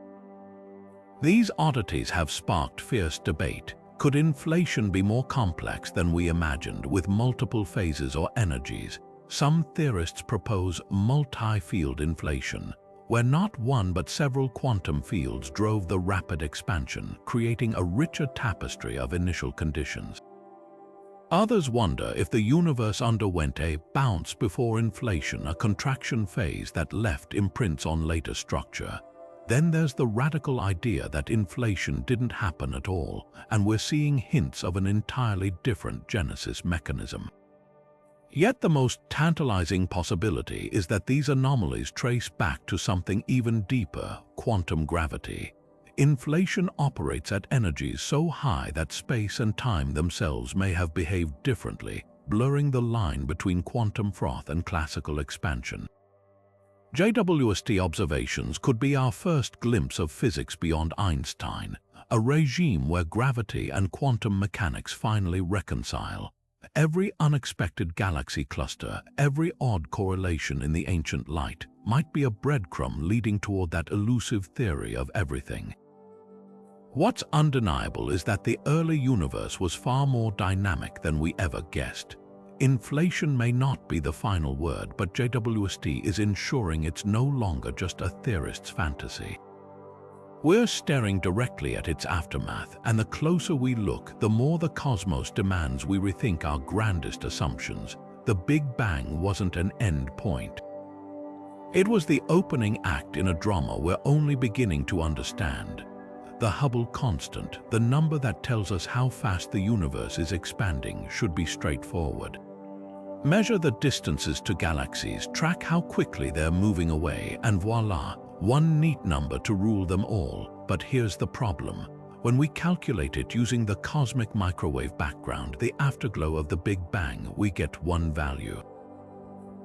These oddities have sparked fierce debate. Could inflation be more complex than we imagined, with multiple phases or energies? Some theorists propose multi-field inflation, where not one but several quantum fields drove the rapid expansion, creating a richer tapestry of initial conditions. Others wonder if the universe underwent a bounce before inflation, a contraction phase that left imprints on later structure. Then there's the radical idea that inflation didn't happen at all, and we're seeing hints of an entirely different genesis mechanism. Yet the most tantalizing possibility is that these anomalies trace back to something even deeper: quantum gravity. Inflation operates at energies so high that space and time themselves may have behaved differently, blurring the line between quantum froth and classical expansion. JWST observations could be our first glimpse of physics beyond Einstein, a regime where gravity and quantum mechanics finally reconcile. Every unexpected galaxy cluster, every odd correlation in the ancient light, might be a breadcrumb leading toward that elusive theory of everything. What's undeniable is that the early universe was far more dynamic than we ever guessed. Inflation may not be the final word, but JWST is ensuring it's no longer just a theorist's fantasy. We're staring directly at its aftermath, and the closer we look, the more the cosmos demands we rethink our grandest assumptions. The Big Bang wasn't an end point. It was the opening act in a drama we're only beginning to understand. The Hubble constant, the number that tells us how fast the universe is expanding, should be straightforward. Measure the distances to galaxies, track how quickly they're moving away, and voila, one neat number to rule them all. But here's the problem. When we calculate it using the cosmic microwave background, the afterglow of the Big Bang, we get one value.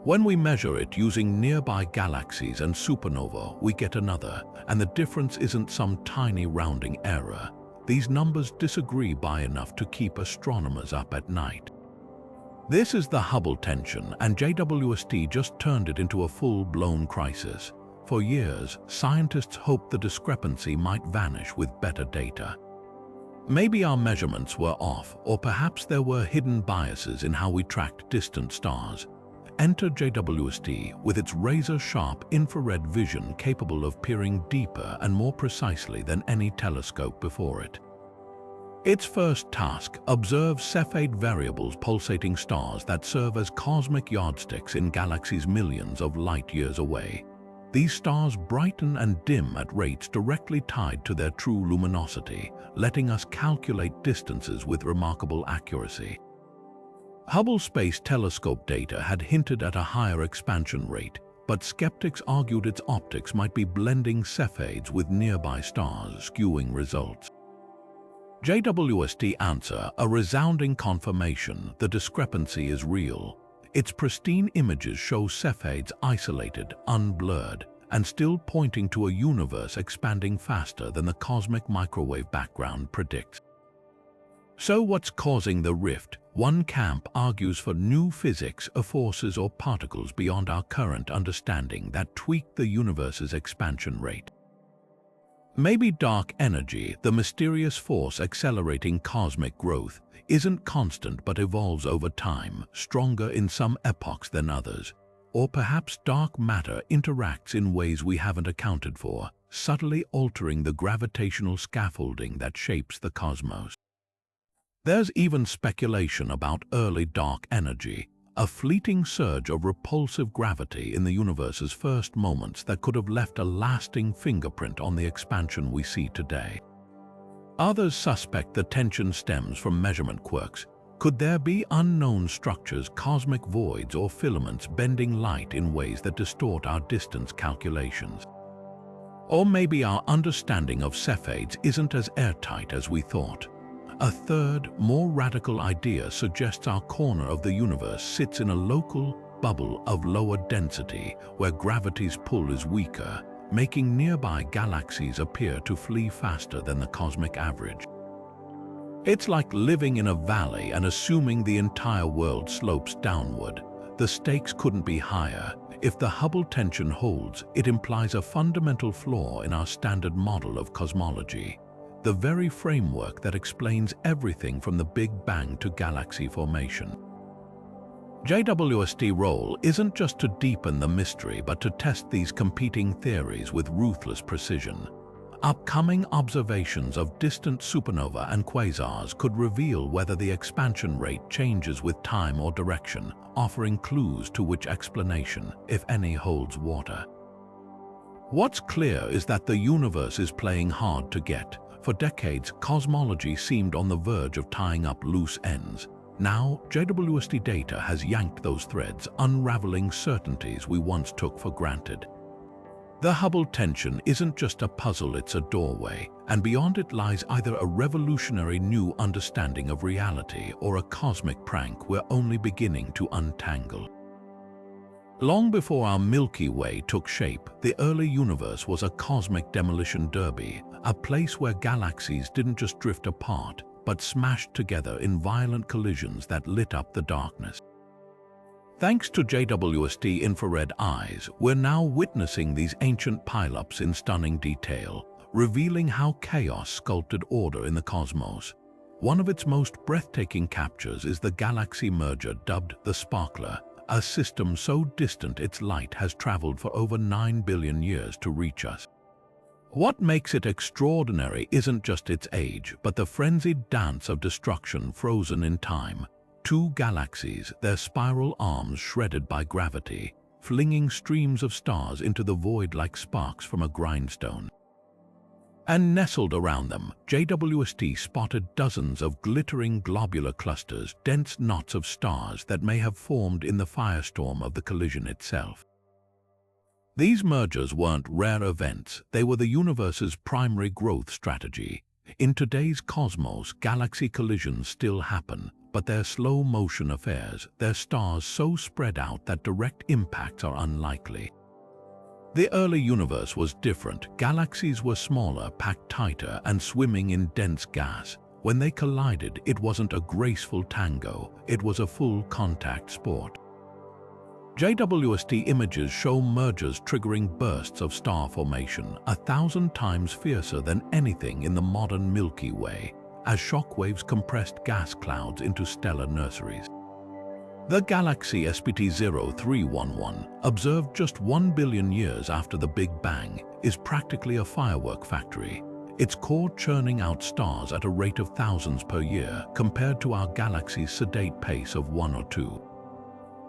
When we measure it using nearby galaxies and supernova, we get another, and the difference isn't some tiny rounding error. These numbers disagree by enough to keep astronomers up at night. This is the Hubble tension, and JWST just turned it into a full-blown crisis. For years, scientists hoped the discrepancy might vanish with better data. Maybe our measurements were off, or perhaps there were hidden biases in how we tracked distant stars. Enter JWST with its razor-sharp infrared vision capable of peering deeper and more precisely than any telescope before it. Its first task: observe Cepheid variables, pulsating stars that serve as cosmic yardsticks in galaxies millions of light-years away. These stars brighten and dim at rates directly tied to their true luminosity, letting us calculate distances with remarkable accuracy. Hubble Space Telescope data had hinted at a higher expansion rate, but skeptics argued its optics might be blending Cepheids with nearby stars, skewing results. JWST answer: a resounding confirmation. The discrepancy is real. Its pristine images show Cepheids isolated, unblurred, and still pointing to a universe expanding faster than the cosmic microwave background predicts. So what's causing the rift? One camp argues for new physics of forces or particles beyond our current understanding that tweak the universe's expansion rate. Maybe dark energy, the mysterious force accelerating cosmic growth, isn't constant but evolves over time, stronger in some epochs than others. Or perhaps dark matter interacts in ways we haven't accounted for, subtly altering the gravitational scaffolding that shapes the cosmos. There's even speculation about early dark energy, a fleeting surge of repulsive gravity in the universe's first moments that could have left a lasting fingerprint on the expansion we see today. Others suspect the tension stems from measurement quirks. Could there be unknown structures, cosmic voids, or filaments bending light in ways that distort our distance calculations? Or maybe our understanding of Cepheids isn't as airtight as we thought. A third, more radical idea suggests our corner of the universe sits in a local bubble of lower density where gravity's pull is weaker, making nearby galaxies appear to flee faster than the cosmic average. It's like living in a valley and assuming the entire world slopes downward. The stakes couldn't be higher. If the Hubble tension holds, it implies a fundamental flaw in our standard model of cosmology, the very framework that explains everything from the Big Bang to galaxy formation. JWST's role isn't just to deepen the mystery but to test these competing theories with ruthless precision. Upcoming observations of distant supernova and quasars could reveal whether the expansion rate changes with time or direction, offering clues to which explanation, if any, holds water. What's clear is that the universe is playing hard to get. For decades, cosmology seemed on the verge of tying up loose ends. Now, JWST data has yanked those threads, unraveling certainties we once took for granted. The Hubble tension isn't just a puzzle, it's a doorway, and beyond it lies either a revolutionary new understanding of reality or a cosmic prank we're only beginning to untangle. Long before our Milky Way took shape, the early universe was a cosmic demolition derby, a place where galaxies didn't just drift apart, but smashed together in violent collisions that lit up the darkness. Thanks to JWST infrared eyes, we're now witnessing these ancient pileups in stunning detail, revealing how chaos sculpted order in the cosmos. One of its most breathtaking captures is the galaxy merger dubbed the Sparkler, a system so distant its light has traveled for over 9 billion years to reach us. What makes it extraordinary isn't just its age, but the frenzied dance of destruction frozen in time. Two galaxies, their spiral arms shredded by gravity, flinging streams of stars into the void like sparks from a grindstone. And nestled around them, JWST spotted dozens of glittering globular clusters, dense knots of stars that may have formed in the firestorm of the collision itself. These mergers weren't rare events, they were the universe's primary growth strategy. In today's cosmos, galaxy collisions still happen, but they're slow-motion affairs, their stars so spread out that direct impacts are unlikely. The early universe was different. Galaxies were smaller, packed tighter, and swimming in dense gas. When they collided, it wasn't a graceful tango, it was a full-contact sport. JWST images show mergers triggering bursts of star formation, 1,000 times fiercer than anything in the modern Milky Way, as shockwaves compressed gas clouds into stellar nurseries. The galaxy SPT-0311, observed just 1 billion years after the Big Bang, is practically a firework factory, its core churning out stars at a rate of thousands per year compared to our galaxy's sedate pace of 1 or 2.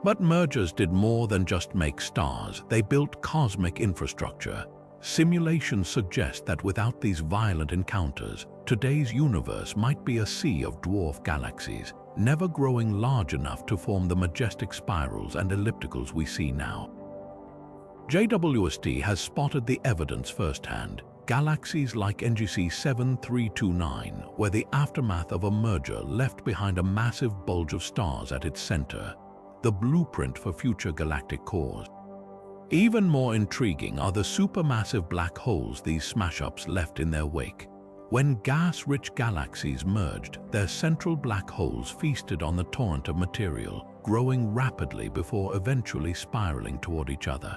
But mergers did more than just make stars, they built cosmic infrastructure. Simulations suggest that without these violent encounters, today's universe might be a sea of dwarf galaxies, never growing large enough to form the majestic spirals and ellipticals we see now. JWST has spotted the evidence firsthand. Galaxies like NGC 7329, where the aftermath of a merger left behind a massive bulge of stars at its center. the blueprint for future galactic cores. Even more intriguing are the supermassive black holes these smash-ups left in their wake. When gas-rich galaxies merged, their central black holes feasted on the torrent of material, growing rapidly before eventually spiraling toward each other.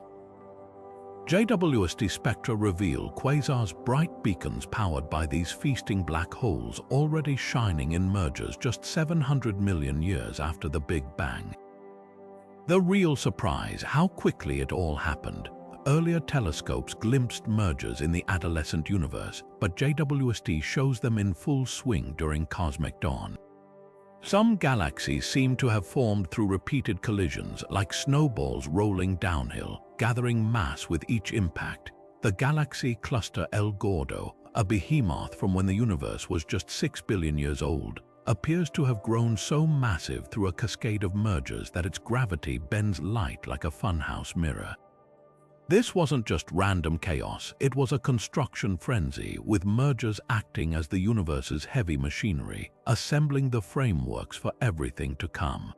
JWST spectra reveal quasars' bright beacons powered by these feasting black holes already shining in mergers just 700 million years after the Big Bang. The real surprise, how quickly it all happened. Earlier telescopes glimpsed mergers in the adolescent universe, but JWST shows them in full swing during cosmic dawn. Some galaxies seem to have formed through repeated collisions, like snowballs rolling downhill, gathering mass with each impact. The galaxy cluster El Gordo, a behemoth from when the universe was just 6 billion years old, appears to have grown so massive through a cascade of mergers that its gravity bends light like a funhouse mirror. This wasn't just random chaos, it was a construction frenzy, with mergers acting as the universe's heavy machinery, assembling the frameworks for everything to come.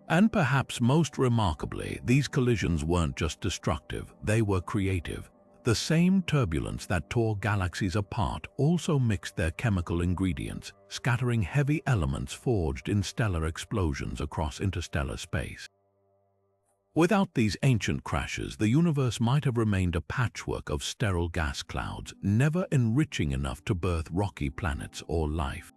And perhaps most remarkably, these collisions weren't just destructive, they were creative. The same turbulence that tore galaxies apart also mixed their chemical ingredients, scattering heavy elements forged in stellar explosions across interstellar space. Without these ancient crashes, the universe might have remained a patchwork of sterile gas clouds, never enriching enough to birth rocky planets or life.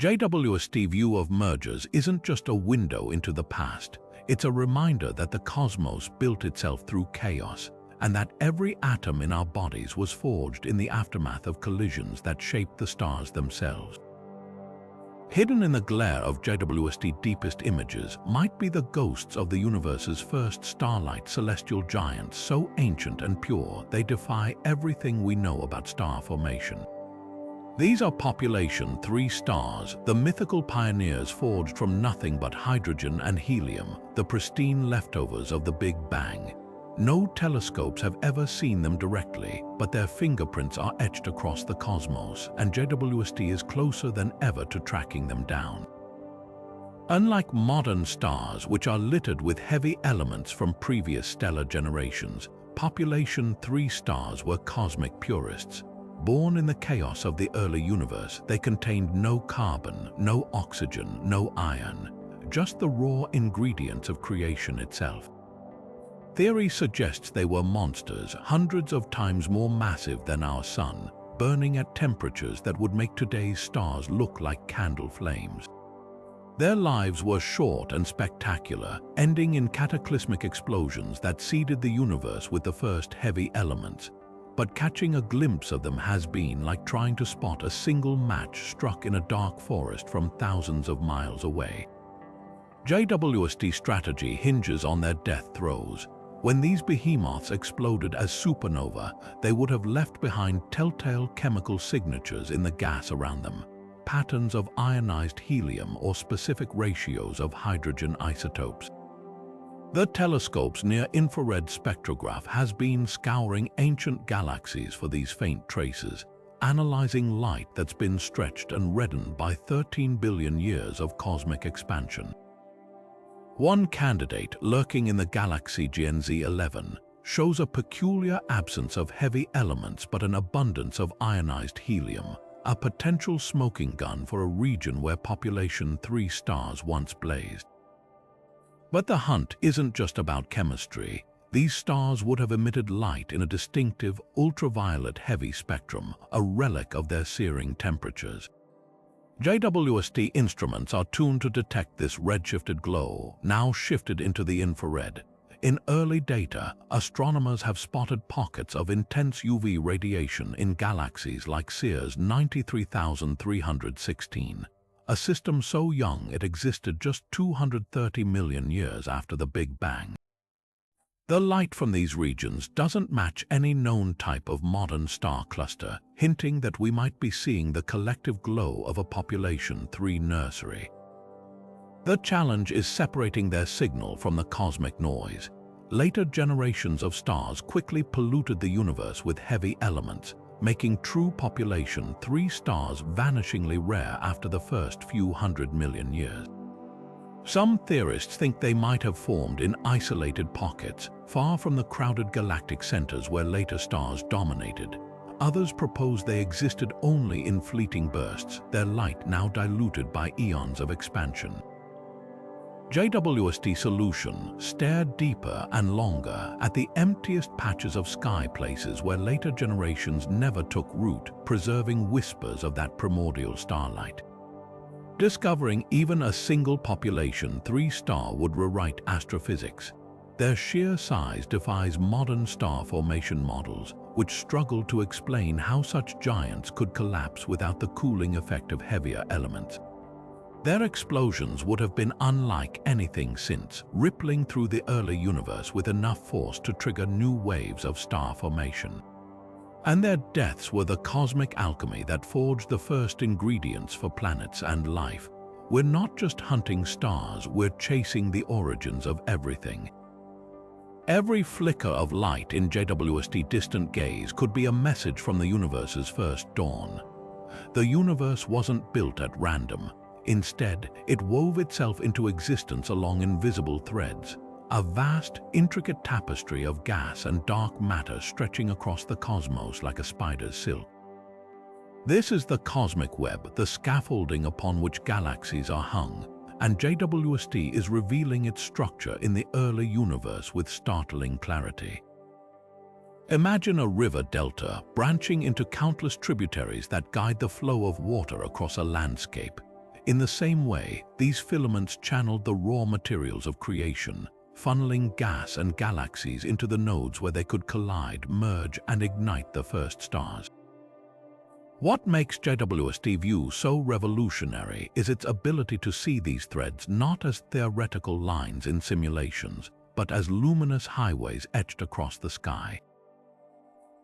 JWST's view of mergers isn't just a window into the past, it's a reminder that the cosmos built itself through chaos, and that every atom in our bodies was forged in the aftermath of collisions that shaped the stars themselves. Hidden in the glare of JWST's deepest images might be the ghosts of the universe's first starlight celestial giants, so ancient and pure they defy everything we know about star formation. These are population 3 stars, the mythical pioneers forged from nothing but hydrogen and helium, the pristine leftovers of the Big Bang. No telescopes have ever seen them directly, but their fingerprints are etched across the cosmos, and JWST is closer than ever to tracking them down. Unlike modern stars, which are littered with heavy elements from previous stellar generations, population 3 stars were cosmic purists. Born in the chaos of the early universe, they contained no carbon, no oxygen, no iron, just the raw ingredients of creation itself. Theory suggests they were monsters, hundreds of times more massive than our sun, burning at temperatures that would make today's stars look like candle flames. Their lives were short and spectacular, ending in cataclysmic explosions that seeded the universe with the first heavy elements. But catching a glimpse of them has been like trying to spot a single match struck in a dark forest from thousands of miles away. JWST's strategy hinges on their death throes. When these behemoths exploded as supernova, they would have left behind telltale chemical signatures in the gas around them, patterns of ionized helium or specific ratios of hydrogen isotopes. The telescope's near-infrared spectrograph has been scouring ancient galaxies for these faint traces, analyzing light that's been stretched and reddened by 13 billion years of cosmic expansion. One candidate lurking in the galaxy GNZ 11 shows a peculiar absence of heavy elements but an abundance of ionized helium, a potential smoking gun for a region where population 3 stars once blazed. But the hunt isn't just about chemistry. These stars would have emitted light in a distinctive ultraviolet heavy spectrum, a relic of their searing temperatures. JWST instruments are tuned to detect this redshifted glow, now shifted into the infrared. In early data, astronomers have spotted pockets of intense UV radiation in galaxies like Sears 93316, a system so young it existed just 230 million years after the Big Bang. The light from these regions doesn't match any known type of modern star cluster, hinting that we might be seeing the collective glow of a population 3 nursery. The challenge is separating their signal from the cosmic noise. Later generations of stars quickly polluted the universe with heavy elements, making true population 3 stars vanishingly rare after the first few hundred million years. Some theorists think they might have formed in isolated pockets, far from the crowded galactic centers where later stars dominated. Others propose they existed only in fleeting bursts, their light now diluted by eons of expansion. JWST solution stared deeper and longer at the emptiest patches of sky, places where later generations never took root, preserving whispers of that primordial starlight. Discovering even a single population 3 star would rewrite astrophysics. Their sheer size defies modern star formation models, which struggle to explain how such giants could collapse without the cooling effect of heavier elements. Their explosions would have been unlike anything since, rippling through the early universe with enough force to trigger new waves of star formation. And their deaths were the cosmic alchemy that forged the first ingredients for planets and life. We're not just hunting stars, we're chasing the origins of everything. Every flicker of light in JWST distant gaze could be a message from the universe's first dawn. The universe wasn't built at random. Instead, it wove itself into existence along invisible threads, a vast, intricate tapestry of gas and dark matter stretching across the cosmos like a spider's silk. This is the cosmic web, the scaffolding upon which galaxies are hung, and JWST is revealing its structure in the early universe with startling clarity. Imagine a river delta branching into countless tributaries that guide the flow of water across a landscape. In the same way, these filaments channeled the raw materials of creation, funneling gas and galaxies into the nodes where they could collide, merge, and ignite the first stars. What makes JWST view so revolutionary is its ability to see these threads not as theoretical lines in simulations, but as luminous highways etched across the sky.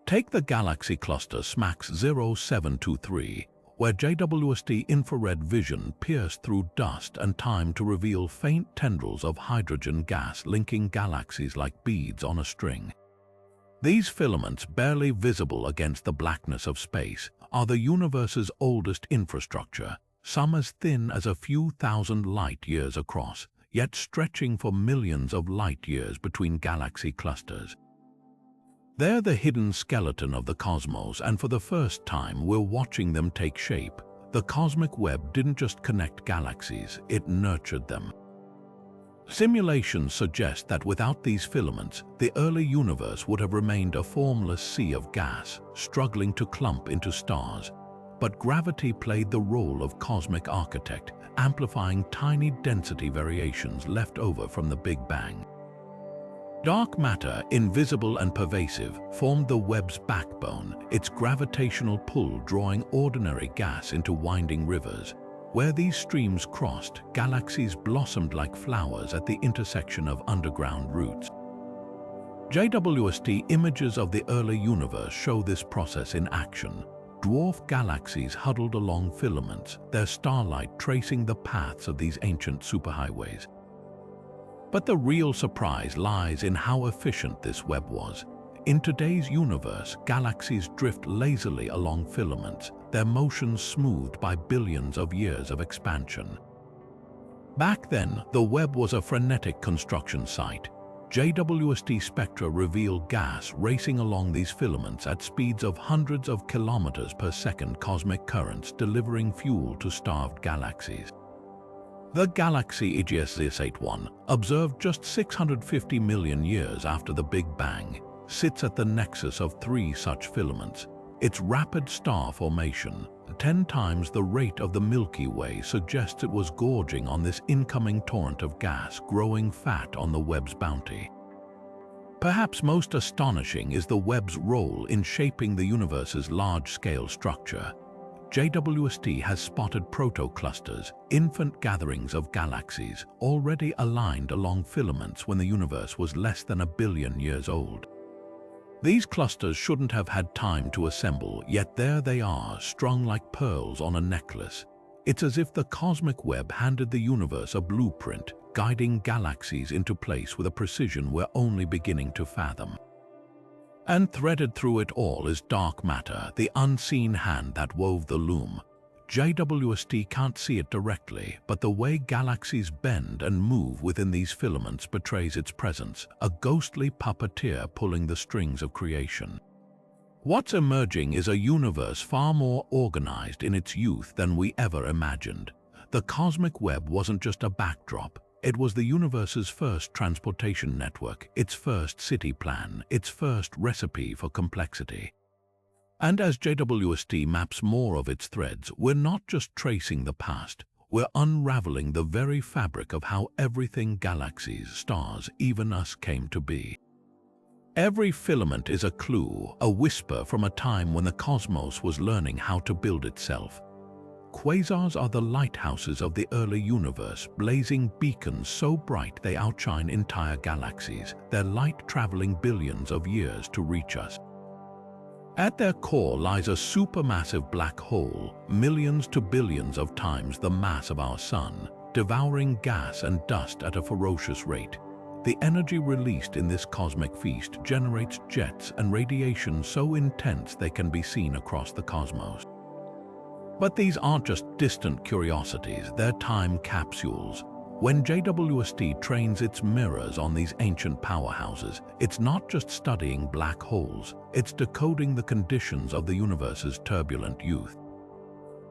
Take the galaxy cluster SMACS 0723, where JWST infrared vision pierced through dust and time to reveal faint tendrils of hydrogen gas linking galaxies like beads on a string. These filaments, barely visible against the blackness of space, are the universe's oldest infrastructure, some as thin as a few thousand light-years across, yet stretching for millions of light-years between galaxy clusters. They're the hidden skeleton of the cosmos, and for the first time we're watching them take shape. The cosmic web didn't just connect galaxies, it nurtured them. Simulations suggest that without these filaments, the early universe would have remained a formless sea of gas, struggling to clump into stars. But gravity played the role of cosmic architect, amplifying tiny density variations left over from the Big Bang. Dark matter, invisible and pervasive, formed the web's backbone, its gravitational pull drawing ordinary gas into winding rivers. Where these streams crossed, galaxies blossomed like flowers at the intersection of underground roots. JWST images of the early universe show this process in action. Dwarf galaxies huddled along filaments, their starlight tracing the paths of these ancient superhighways. But the real surprise lies in how efficient this web was. In today's universe, galaxies drift lazily along filaments, their motions smoothed by billions of years of expansion. Back then, the web was a frenetic construction site. JWST spectra reveal gas racing along these filaments at speeds of hundreds of kilometers per second, cosmic currents delivering fuel to starved galaxies. The galaxy JWST, observed just 650 million years after the Big Bang, sits at the nexus of 3 such filaments. Its rapid star formation, 10 times the rate of the Milky Way, suggests it was gorging on this incoming torrent of gas, growing fat on the web's bounty. Perhaps most astonishing is the web's role in shaping the universe's large-scale structure. JWST has spotted protoclusters, infant gatherings of galaxies, already aligned along filaments when the universe was less than 1 billion years old. These clusters shouldn't have had time to assemble, yet there they are, strung like pearls on a necklace. It's as if the cosmic web handed the universe a blueprint, guiding galaxies into place with a precision we're only beginning to fathom. And threaded through it all is dark matter, the unseen hand that wove the loom. JWST can't see it directly, but the way galaxies bend and move within these filaments betrays its presence, a ghostly puppeteer pulling the strings of creation. What's emerging is a universe far more organized in its youth than we ever imagined. The cosmic web wasn't just a backdrop. It was the universe's first transportation network, its first city plan, its first recipe for complexity. And as JWST maps more of its threads, we're not just tracing the past, we're unraveling the very fabric of how everything, galaxies, stars, even us, came to be. Every filament is a clue, a whisper from a time when the cosmos was learning how to build itself. Quasars are the lighthouses of the early universe, blazing beacons so bright they outshine entire galaxies, their light traveling billions of years to reach us. At their core lies a supermassive black hole, millions to billions of times the mass of our Sun, devouring gas and dust at a ferocious rate. The energy released in this cosmic feast generates jets and radiation so intense they can be seen across the cosmos. But these aren't just distant curiosities, they're time capsules. When JWST trains its mirrors on these ancient powerhouses, it's not just studying black holes, it's decoding the conditions of the universe's turbulent youth.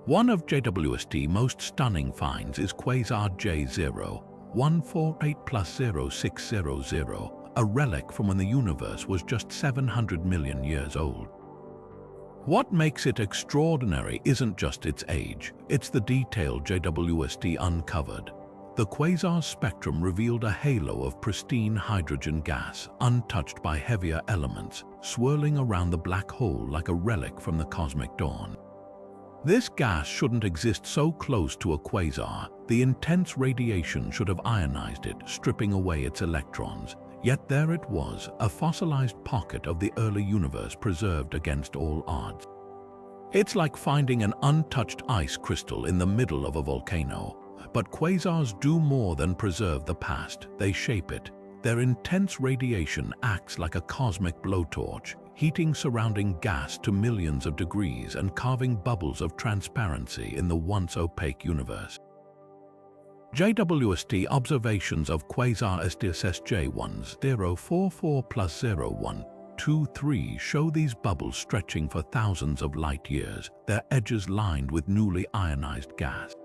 One of JWST's most stunning finds is quasar J014800600, a relic from when the universe was just 700 million years old. What makes it extraordinary isn't just its age, it's the detail JWST uncovered. The quasar's spectrum revealed a halo of pristine hydrogen gas, untouched by heavier elements, swirling around the black hole like a relic from the cosmic dawn. This gas shouldn't exist so close to a quasar. The intense radiation should have ionized it, stripping away its electrons. Yet there it was, a fossilized pocket of the early universe preserved against all odds. It's like finding an untouched ice crystal in the middle of a volcano. But quasars do more than preserve the past, they shape it. Their intense radiation acts like a cosmic blowtorch, heating surrounding gas to millions of degrees and carving bubbles of transparency in the once opaque universe. JWST observations of quasar SDSS-J1-044+0123 show these bubbles stretching for thousands of light years, their edges lined with newly ionized gas.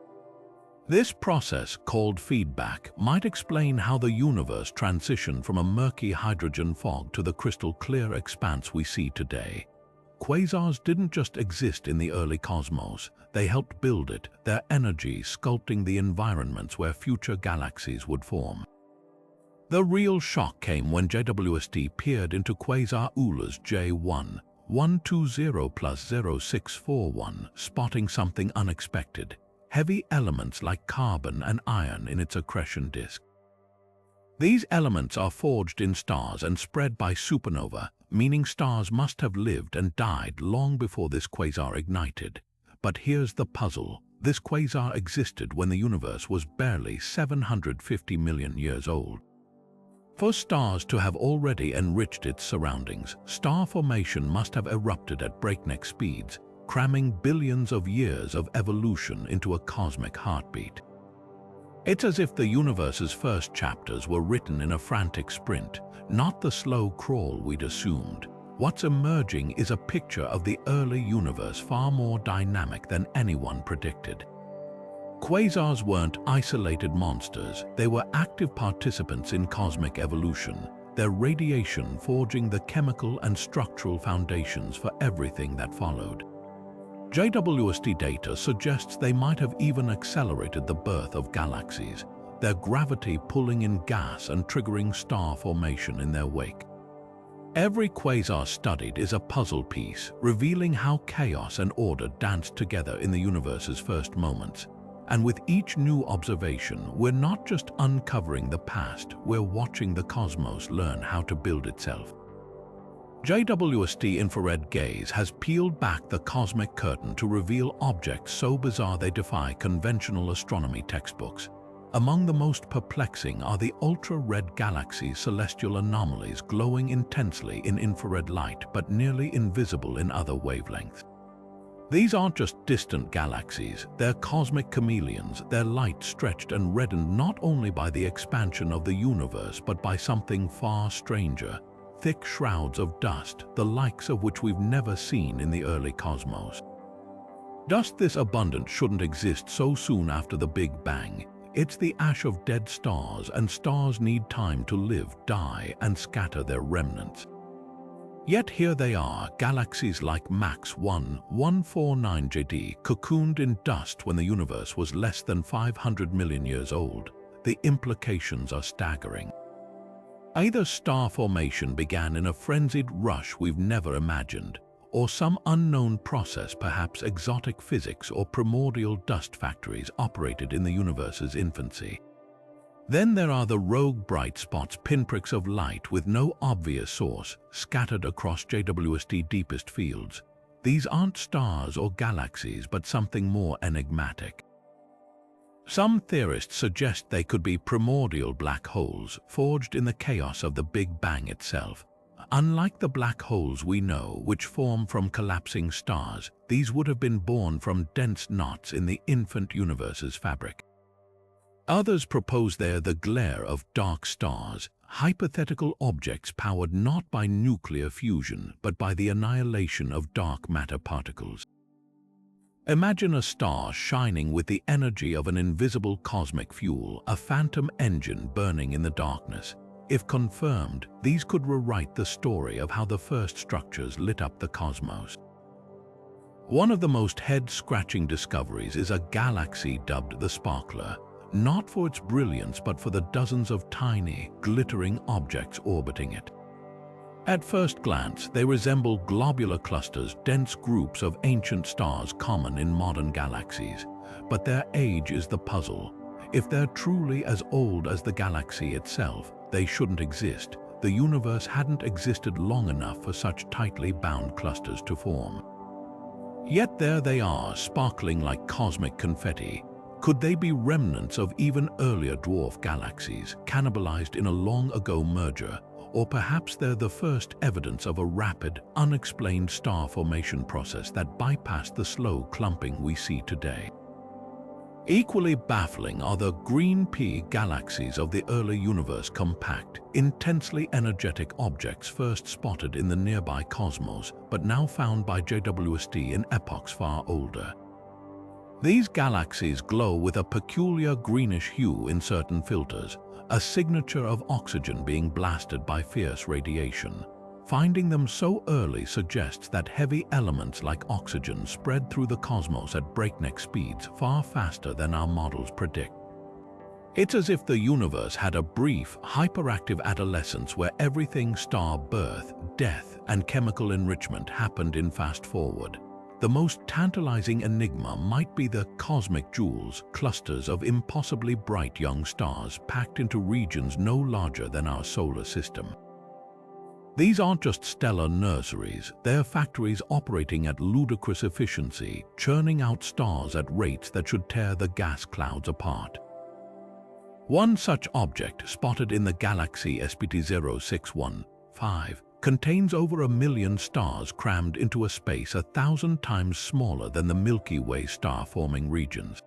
This process, called feedback, might explain how the universe transitioned from a murky hydrogen fog to the crystal-clear expanse we see today. Quasars didn't just exist in the early cosmos, they helped build it, their energy sculpting the environments where future galaxies would form. The real shock came when JWST peered into quasar Euler's J1-120+0641, spotting something unexpected. Heavy elements like carbon and iron in its accretion disk. These elements are forged in stars and spread by supernova, meaning stars must have lived and died long before this quasar ignited. But here's the puzzle. This quasar existed when the universe was barely 750 million years old. For stars to have already enriched its surroundings, star formation must have erupted at breakneck speeds, cramming billions of years of evolution into a cosmic heartbeat. It's as if the universe's first chapters were written in a frantic sprint, not the slow crawl we'd assumed. What's emerging is a picture of the early universe far more dynamic than anyone predicted. Quasars weren't isolated monsters, they were active participants in cosmic evolution, their radiation forging the chemical and structural foundations for everything that followed. JWST data suggests they might have even accelerated the birth of galaxies, their gravity pulling in gas and triggering star formation in their wake. Every quasar studied is a puzzle piece, revealing how chaos and order danced together in the universe's first moments. And with each new observation, we're not just uncovering the past, we're watching the cosmos learn how to build itself. JWST infrared gaze has peeled back the cosmic curtain to reveal objects so bizarre they defy conventional astronomy textbooks. Among the most perplexing are the ultra-red galaxies, celestial anomalies glowing intensely in infrared light but nearly invisible in other wavelengths. These aren't just distant galaxies, they're cosmic chameleons, their light stretched and reddened not only by the expansion of the universe but by something far stranger, thick shrouds of dust, the likes of which we've never seen in the early cosmos. Dust this abundant shouldn't exist so soon after the Big Bang. It's the ash of dead stars, and stars need time to live, die, and scatter their remnants. Yet here they are, galaxies like MAX 1149 JD, cocooned in dust when the universe was less than 500 million years old. The implications are staggering. Either star formation began in a frenzied rush we've never imagined, or some unknown process, perhaps exotic physics or primordial dust factories, operated in the universe's infancy. Then there are the rogue bright spots, pinpricks of light with no obvious source, scattered across JWST deepest fields. These aren't stars or galaxies, but something more enigmatic. Some theorists suggest they could be primordial black holes, forged in the chaos of the Big Bang itself. Unlike the black holes we know, which form from collapsing stars, these would have been born from dense knots in the infant universe's fabric. Others propose they're the glare of dark stars, hypothetical objects powered not by nuclear fusion, but by the annihilation of dark matter particles. Imagine a star shining with the energy of an invisible cosmic fuel, a phantom engine burning in the darkness. If confirmed, these could rewrite the story of how the first structures lit up the cosmos. One of the most head-scratching discoveries is a galaxy dubbed the Sparkler, not for its brilliance but for the dozens of tiny, glittering objects orbiting it. At first glance, they resemble globular clusters, dense groups of ancient stars common in modern galaxies. But their age is the puzzle. If they're truly as old as the galaxy itself, they shouldn't exist. The universe hadn't existed long enough for such tightly bound clusters to form. Yet there they are, sparkling like cosmic confetti. Could they be remnants of even earlier dwarf galaxies, cannibalized in a long-ago merger? Or perhaps they're the first evidence of a rapid, unexplained star formation process that bypassed the slow clumping we see today. Equally baffling are the green pea galaxies of the early universe, compact, intensely energetic objects first spotted in the nearby cosmos, but now found by JWST in epochs far older. These galaxies glow with a peculiar greenish hue in certain filters, a signature of oxygen being blasted by fierce radiation. Finding them so early suggests that heavy elements like oxygen spread through the cosmos at breakneck speeds, far faster than our models predict. It's as if the universe had a brief, hyperactive adolescence where everything star birth, death, and chemical enrichment happened in fast forward. The most tantalizing enigma might be the cosmic jewels, clusters of impossibly bright young stars packed into regions no larger than our solar system. These aren't just stellar nurseries, they're factories operating at ludicrous efficiency, churning out stars at rates that should tear the gas clouds apart. One such object, spotted in the galaxy SPT 0615, contains over 1 million stars crammed into a space 1,000 times smaller than the Milky Way star-forming regions.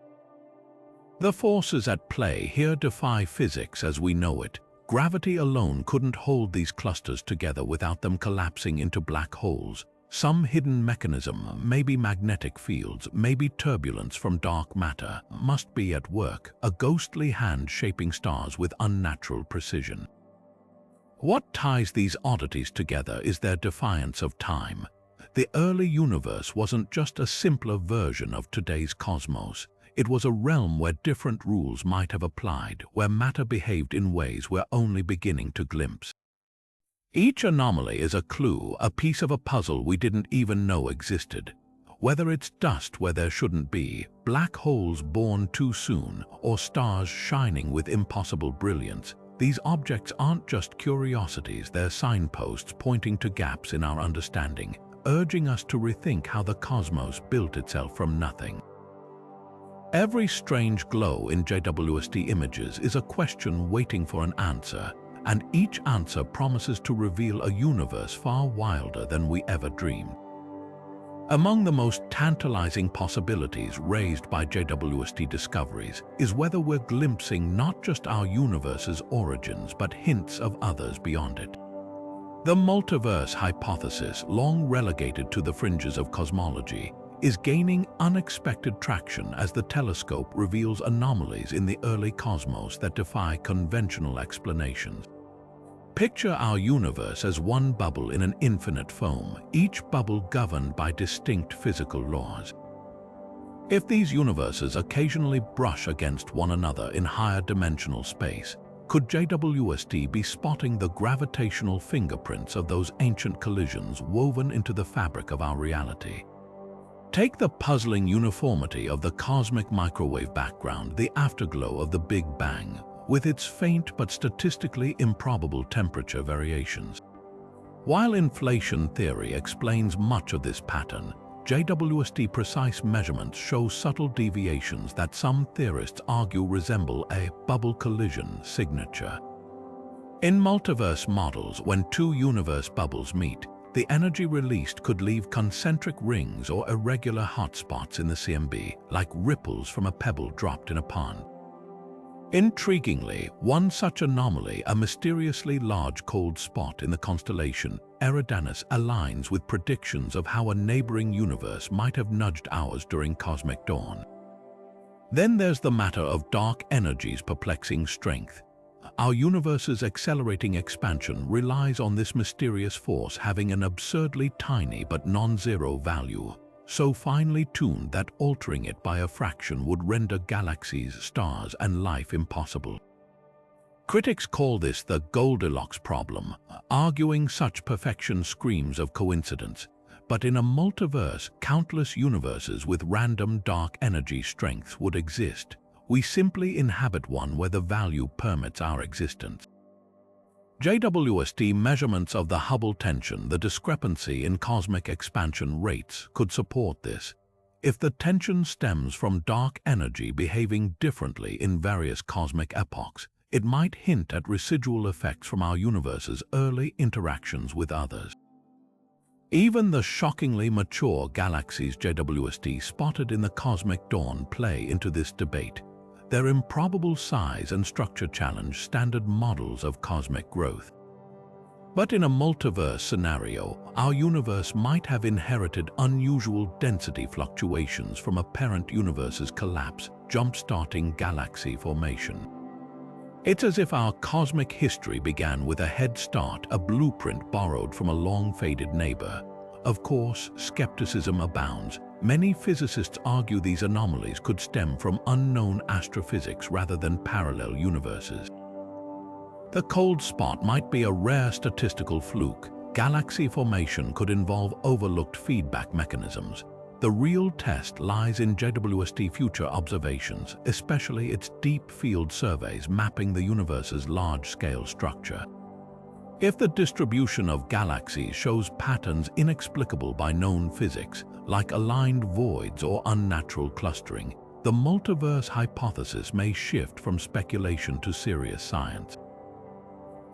The forces at play here defy physics as we know it. Gravity alone couldn't hold these clusters together without them collapsing into black holes. Some hidden mechanism, maybe magnetic fields, maybe turbulence from dark matter, must be at work, a ghostly hand shaping stars with unnatural precision. What ties these oddities together is their defiance of time. The early universe wasn't just a simpler version of today's cosmos. It was a realm where different rules might have applied, where matter behaved in ways we're only beginning to glimpse. Each anomaly is a clue, a piece of a puzzle we didn't even know existed. Whether it's dust where there shouldn't be, black holes born too soon, or stars shining with impossible brilliance, these objects aren't just curiosities, they're signposts pointing to gaps in our understanding, urging us to rethink how the cosmos built itself from nothing. Every strange glow in JWST images is a question waiting for an answer, and each answer promises to reveal a universe far wilder than we ever dreamed. Among the most tantalizing possibilities raised by JWST discoveries is whether we're glimpsing not just our universe's origins, but hints of others beyond it. The multiverse hypothesis, long relegated to the fringes of cosmology, is gaining unexpected traction as the telescope reveals anomalies in the early cosmos that defy conventional explanations. Picture our universe as one bubble in an infinite foam, each bubble governed by distinct physical laws. If these universes occasionally brush against one another in higher dimensional space, could JWST be spotting the gravitational fingerprints of those ancient collisions woven into the fabric of our reality? Take the puzzling uniformity of the cosmic microwave background, the afterglow of the Big Bang, with its faint but statistically improbable temperature variations. While inflation theory explains much of this pattern, JWST precise measurements show subtle deviations that some theorists argue resemble a bubble collision signature. In multiverse models, when two universe bubbles meet, the energy released could leave concentric rings or irregular hotspots in the CMB, like ripples from a pebble dropped in a pond. Intriguingly, one such anomaly, a mysteriously large cold spot in the constellation Eridanus, aligns with predictions of how a neighboring universe might have nudged ours during cosmic dawn. Then there's the matter of dark energy's perplexing strength. Our universe's accelerating expansion relies on this mysterious force having an absurdly tiny but non-zero value, so finely tuned that altering it by a fraction would render galaxies, stars, and life impossible. Critics call this the Goldilocks problem, arguing such perfection screams of coincidence. But in a multiverse, countless universes with random dark energy strengths would exist. We simply inhabit one where the value permits our existence. JWST measurements of the Hubble tension, the discrepancy in cosmic expansion rates, could support this. If the tension stems from dark energy behaving differently in various cosmic epochs, it might hint at residual effects from our universe's early interactions with others. Even the shockingly mature galaxies JWST spotted in the cosmic dawn play into this debate. Their improbable size and structure challenge standard models of cosmic growth. But in a multiverse scenario, our universe might have inherited unusual density fluctuations from a parent universe's collapse, jump-starting galaxy formation. It's as if our cosmic history began with a head start, a blueprint borrowed from a long-faded neighbor. Of course, skepticism abounds. Many physicists argue these anomalies could stem from unknown astrophysics rather than parallel universes. The cold spot might be a rare statistical fluke. Galaxy formation could involve overlooked feedback mechanisms. The real test lies in JWST future observations, especially its deep field surveys mapping the universe's large-scale structure. If the distribution of galaxies shows patterns inexplicable by known physics, like aligned voids or unnatural clustering, the multiverse hypothesis may shift from speculation to serious science.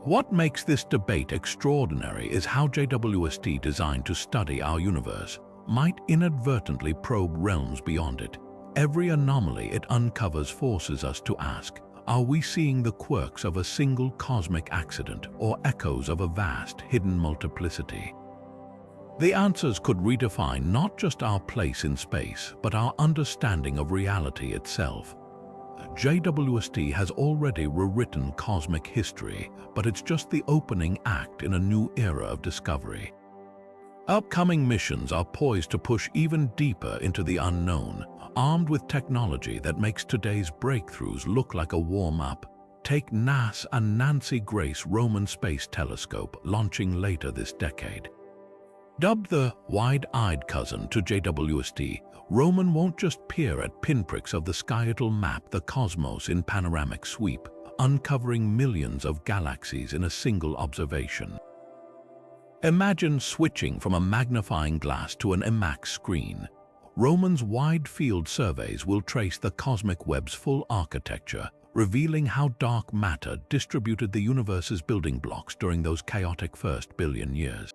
What makes this debate extraordinary is how JWST, designed to study our universe, might inadvertently probe realms beyond it. Every anomaly it uncovers forces us to ask, are we seeing the quirks of a single cosmic accident or echoes of a vast, hidden multiplicity? The answers could redefine not just our place in space, but our understanding of reality itself. JWST has already rewritten cosmic history, but it's just the opening act in a new era of discovery. Upcoming missions are poised to push even deeper into the unknown, armed with technology that makes today's breakthroughs look like a warm-up. Take NASA's Nancy Grace Roman Space Telescope, launching later this decade. Dubbed the wide-eyed cousin to JWST, Roman won't just peer at pinpricks of the sky, it'll map the cosmos in panoramic sweep, uncovering millions of galaxies in a single observation. Imagine switching from a magnifying glass to an IMAX screen. Roman's wide-field surveys will trace the cosmic web's full architecture, revealing how dark matter distributed the universe's building blocks during those chaotic first billion years.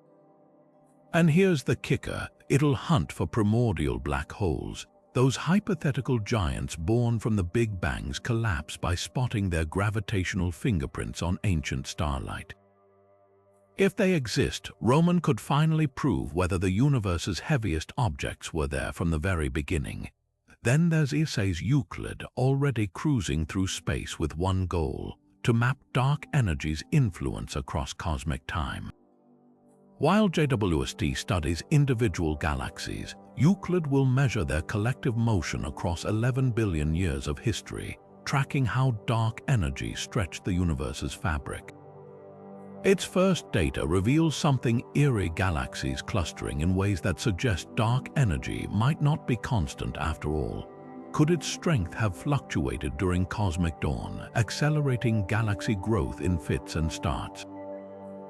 And here's the kicker, it'll hunt for primordial black holes, those hypothetical giants born from the Big Bang's collapse, by spotting their gravitational fingerprints on ancient starlight. If they exist, Roman could finally prove whether the universe's heaviest objects were there from the very beginning. Then there's ESA's Euclid, already cruising through space with one goal: to map dark energy's influence across cosmic time. While JWST studies individual galaxies, Euclid will measure their collective motion across 11 billion years of history, tracking how dark energy stretched the universe's fabric. Its first data reveals something eerie: galaxies clustering in ways that suggest dark energy might not be constant after all. Could its strength have fluctuated during cosmic dawn, accelerating galaxy growth in fits and starts?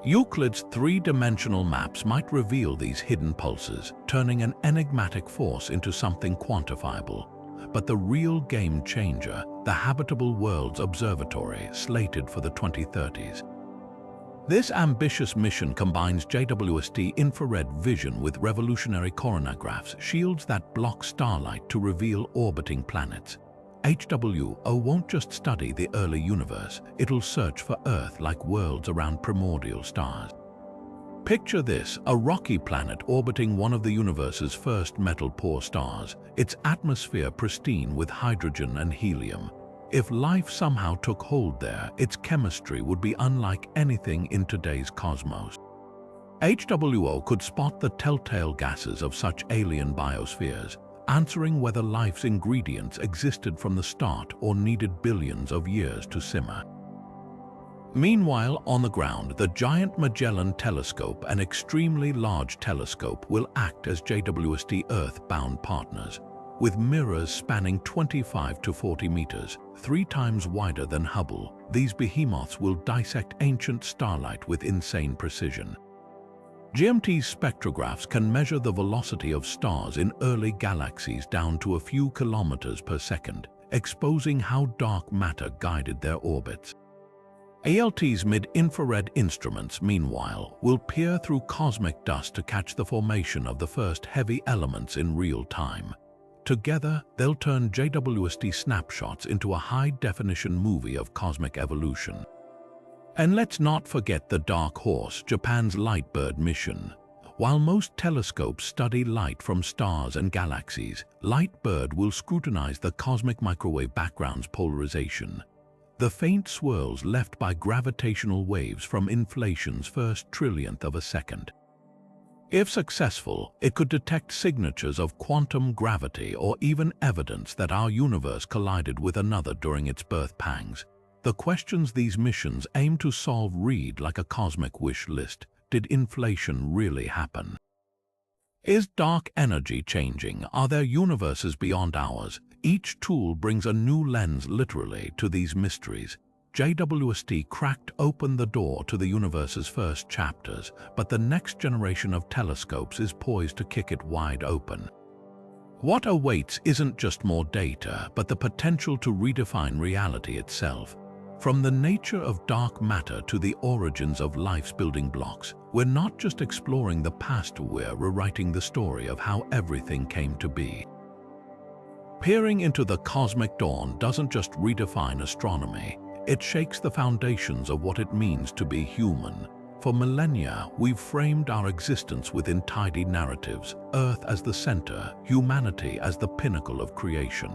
Euclid's three-dimensional maps might reveal these hidden pulses, turning an enigmatic force into something quantifiable. But the real game changer, the Habitable Worlds Observatory, slated for the 2030s. This ambitious mission combines JWST infrared vision with revolutionary coronagraphs, shields that block starlight to reveal orbiting planets. HWO won't just study the early universe, it'll search for Earth-like worlds around primordial stars. Picture this, a rocky planet orbiting one of the universe's first metal-poor stars, its atmosphere pristine with hydrogen and helium. If life somehow took hold there, its chemistry would be unlike anything in today's cosmos. HWO could spot the telltale gases of such alien biospheres, answering whether life's ingredients existed from the start or needed billions of years to simmer. Meanwhile, on the ground, the giant Magellan Telescope, an extremely large telescope, will act as JWST Earth-bound partners. With mirrors spanning 25 to 40 meters, 3 times wider than Hubble, these behemoths will dissect ancient starlight with insane precision. GMT's spectrographs can measure the velocity of stars in early galaxies down to a few kilometers per second, exposing how dark matter guided their orbits. ALT's mid-infrared instruments, meanwhile, will peer through cosmic dust to catch the formation of the first heavy elements in real time. Together, they'll turn JWST snapshots into a high-definition movie of cosmic evolution. And let's not forget the Dark Horse, Japan's Lightbird mission. While most telescopes study light from stars and galaxies, Lightbird will scrutinize the cosmic microwave background's polarization, the faint swirls left by gravitational waves from inflation's first trillionth of a second. If successful, it could detect signatures of quantum gravity or even evidence that our universe collided with another during its birth pangs. The questions these missions aim to solve read like a cosmic wish list. Did inflation really happen? Is dark energy changing? Are there universes beyond ours? Each tool brings a new lens, literally, to these mysteries. JWST cracked open the door to the universe's first chapters, but the next generation of telescopes is poised to kick it wide open. What awaits isn't just more data, but the potential to redefine reality itself. From the nature of dark matter to the origins of life's building blocks, we're not just exploring the past, we're rewriting the story of how everything came to be. Peering into the cosmic dawn doesn't just redefine astronomy, it shakes the foundations of what it means to be human. For millennia, we've framed our existence within tidy narratives, Earth as the center, humanity as the pinnacle of creation.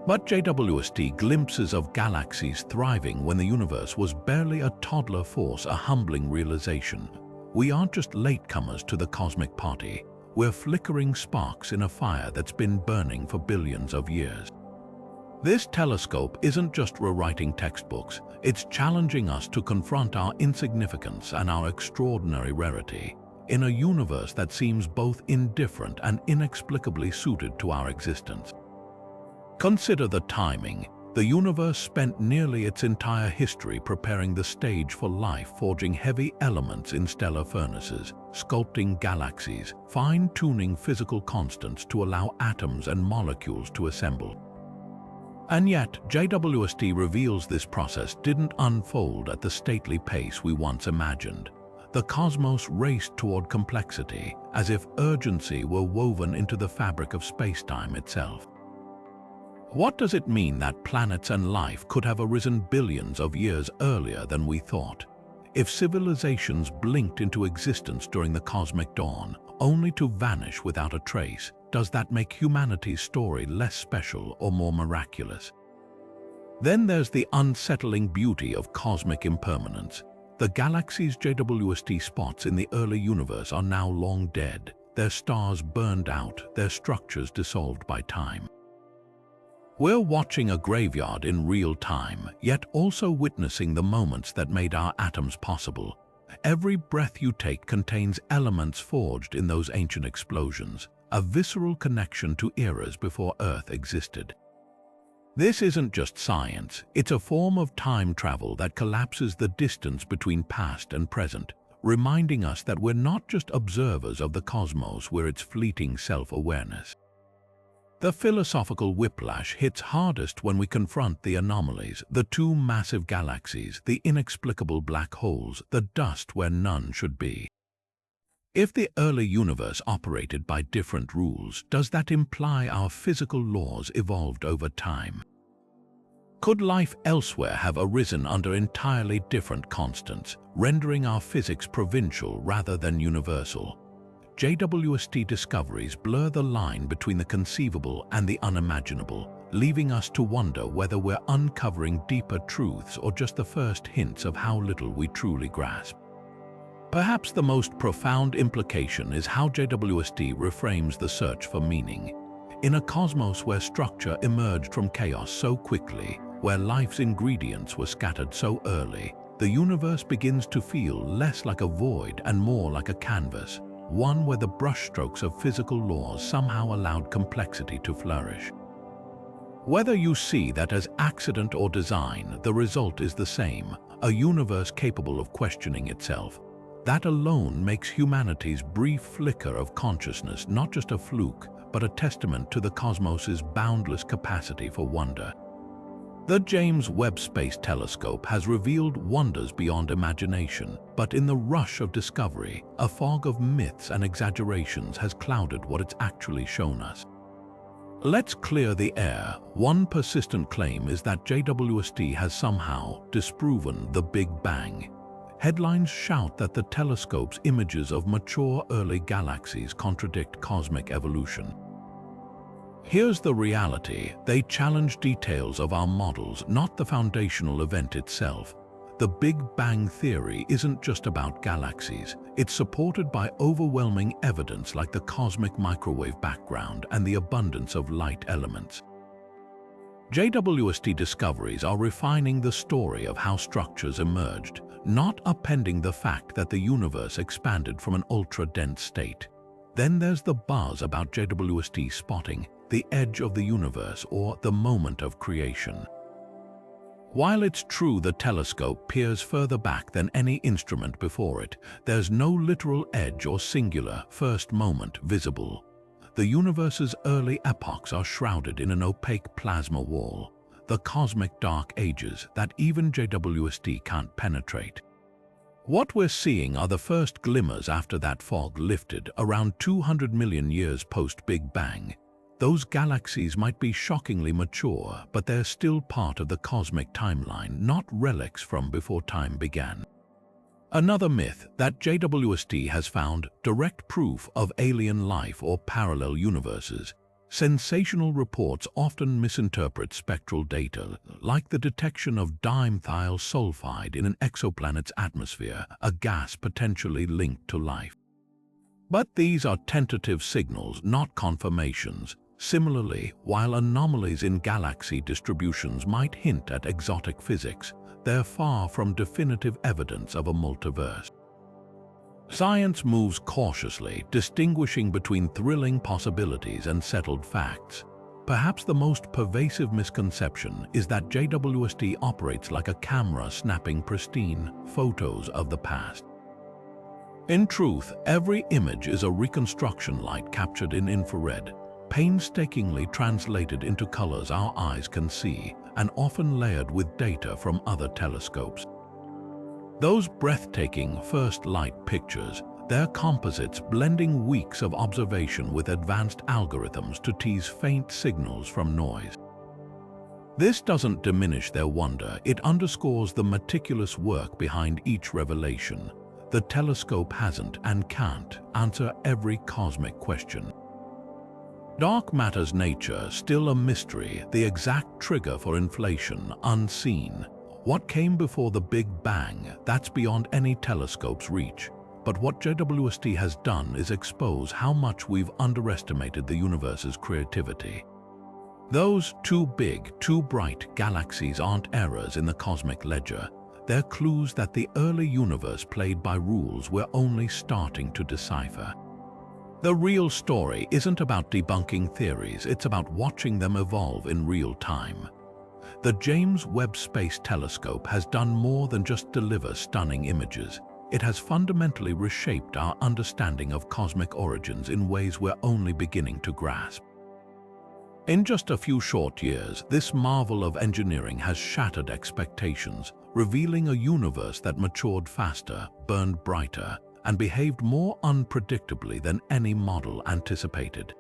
But JWST glimpses of galaxies thriving when the universe was barely a toddler force, a humbling realization. We aren't just latecomers to the cosmic party, we're flickering sparks in a fire that's been burning for billions of years. This telescope isn't just rewriting textbooks, it's challenging us to confront our insignificance and our extraordinary rarity, in a universe that seems both indifferent and inexplicably suited to our existence. Consider the timing. The universe spent nearly its entire history preparing the stage for life, forging heavy elements in stellar furnaces, sculpting galaxies, fine-tuning physical constants to allow atoms and molecules to assemble. And yet, JWST reveals this process didn't unfold at the stately pace we once imagined. the cosmos raced toward complexity, as if urgency were woven into the fabric of space-time itself. What does it mean that planets and life could have arisen billions of years earlier than we thought? If civilizations blinked into existence during the cosmic dawn, only to vanish without a trace, does that make humanity's story less special or more miraculous? Then there's the unsettling beauty of cosmic impermanence. The galaxies' JWST spots in the early universe are now long dead, their stars burned out, their structures dissolved by time. We're watching a graveyard in real time, yet also witnessing the moments that made our atoms possible. Every breath you take contains elements forged in those ancient explosions, a visceral connection to eras before Earth existed. This isn't just science, it's a form of time travel that collapses the distance between past and present, reminding us that we're not just observers of the cosmos, we're its fleeting self-awareness. The philosophical whiplash hits hardest when we confront the anomalies, the two massive galaxies, the inexplicable black holes, the dust where none should be. If the early universe operated by different rules, does that imply our physical laws evolved over time? Could life elsewhere have arisen under entirely different constants, rendering our physics provincial rather than universal? JWST discoveries blur the line between the conceivable and the unimaginable, leaving us to wonder whether we're uncovering deeper truths or just the first hints of how little we truly grasp. Perhaps the most profound implication is how JWST reframes the search for meaning. In a cosmos where structure emerged from chaos so quickly, where life's ingredients were scattered so early, the universe begins to feel less like a void and more like a canvas, one where the brushstrokes of physical laws somehow allowed complexity to flourish. Whether you see that as accident or design, the result is the same, a universe capable of questioning itself. That alone makes humanity's brief flicker of consciousness not just a fluke, but a testament to the cosmos's boundless capacity for wonder. The James Webb Space Telescope has revealed wonders beyond imagination, but in the rush of discovery, a fog of myths and exaggerations has clouded what it's actually shown us. Let's clear the air. One persistent claim is that JWST has somehow disproven the Big Bang. Headlines shout that the telescope's images of mature early galaxies contradict cosmic evolution. Here's the reality: they challenge details of our models, not the foundational event itself. The Big Bang theory isn't just about galaxies. It's supported by overwhelming evidence like the cosmic microwave background and the abundance of light elements. JWST discoveries are refining the story of how structures emerged, not appending the fact that the universe expanded from an ultra-dense state. Then there's the buzz about JWST spotting the edge of the universe, or the moment of creation. While it's true the telescope peers further back than any instrument before it, there's no literal edge or singular first moment visible. The universe's early epochs are shrouded in an opaque plasma wall, the cosmic dark ages that even JWST can't penetrate. What we're seeing are the first glimmers after that fog lifted around 200 million years post-Big Bang. Those galaxies might be shockingly mature, but they're still part of the cosmic timeline, not relics from before time began. Another myth that JWST has found direct proof of alien life or parallel universes. Sensational reports often misinterpret spectral data, like the detection of dimethyl sulfide in an exoplanet's atmosphere, a gas potentially linked to life. But these are tentative signals, not confirmations. Similarly, while anomalies in galaxy distributions might hint at exotic physics, they're far from definitive evidence of a multiverse. Science moves cautiously, distinguishing between thrilling possibilities and settled facts. Perhaps the most pervasive misconception is that JWST operates like a camera snapping pristine photos of the past. In truth, every image is a reconstruction light captured in infrared, painstakingly translated into colors our eyes can see, and often layered with data from other telescopes. Those breathtaking first light pictures, they're composites blending weeks of observation with advanced algorithms to tease faint signals from noise. This doesn't diminish their wonder, it underscores the meticulous work behind each revelation. The telescope hasn't and can't answer every cosmic question. Dark matter's nature still a mystery, the exact trigger for inflation unseen. What came before the Big Bang, that's beyond any telescope's reach. But what JWST has done is expose how much we've underestimated the universe's creativity. Those too big, too bright galaxies aren't errors in the cosmic ledger. They're clues that the early universe played by rules we're only starting to decipher. The real story isn't about debunking theories, it's about watching them evolve in real time. The James Webb Space Telescope has done more than just deliver stunning images. It has fundamentally reshaped our understanding of cosmic origins in ways we're only beginning to grasp. In just a few short years, this marvel of engineering has shattered expectations, revealing a universe that matured faster, burned brighter, and behaved more unpredictably than any model anticipated.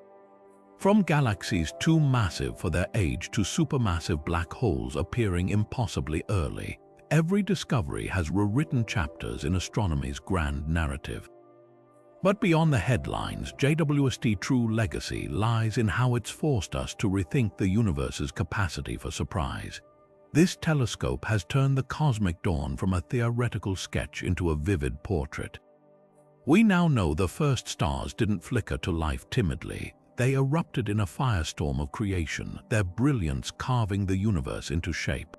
From galaxies too massive for their age to supermassive black holes appearing impossibly early, every discovery has rewritten chapters in astronomy's grand narrative. But beyond the headlines, JWST's true legacy lies in how it's forced us to rethink the universe's capacity for surprise. This telescope has turned the cosmic dawn from a theoretical sketch into a vivid portrait. We now know the first stars didn't flicker to life timidly. They erupted in a firestorm of creation, their brilliance carving the universe into shape.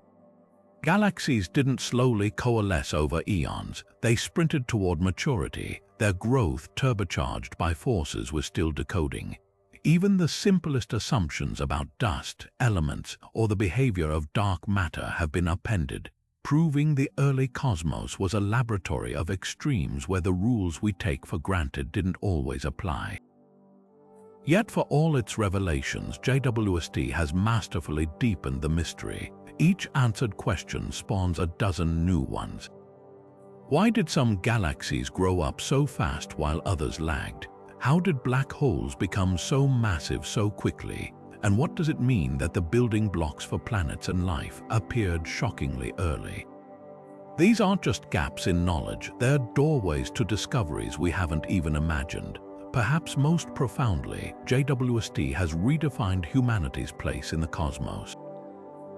Galaxies didn't slowly coalesce over eons, they sprinted toward maturity, their growth turbocharged by forces we're still decoding. Even the simplest assumptions about dust, elements, or the behavior of dark matter have been upended, proving the early cosmos was a laboratory of extremes where the rules we take for granted didn't always apply. Yet for all its revelations, JWST has masterfully deepened the mystery. Each answered question spawns a dozen new ones. Why did some galaxies grow up so fast while others lagged? How did black holes become so massive so quickly? And what does it mean that the building blocks for planets and life appeared shockingly early? These aren't just gaps in knowledge, they're doorways to discoveries we haven't even imagined. Perhaps most profoundly, JWST has redefined humanity's place in the cosmos.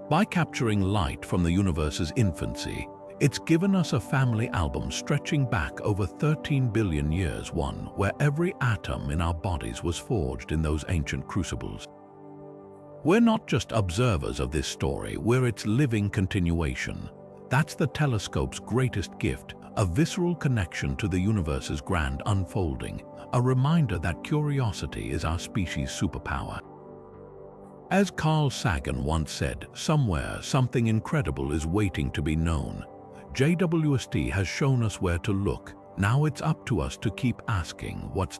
By capturing light from the universe's infancy, it's given us a family album stretching back over 13 billion years, one where every atom in our bodies was forged in those ancient crucibles. We're not just observers of this story, we're its living continuation. That's the telescope's greatest gift, a visceral connection to the universe's grand unfolding, a reminder that curiosity is our species' superpower. As Carl Sagan once said, somewhere something incredible is waiting to be known. JWST has shown us where to look. Now it's up to us to keep asking what's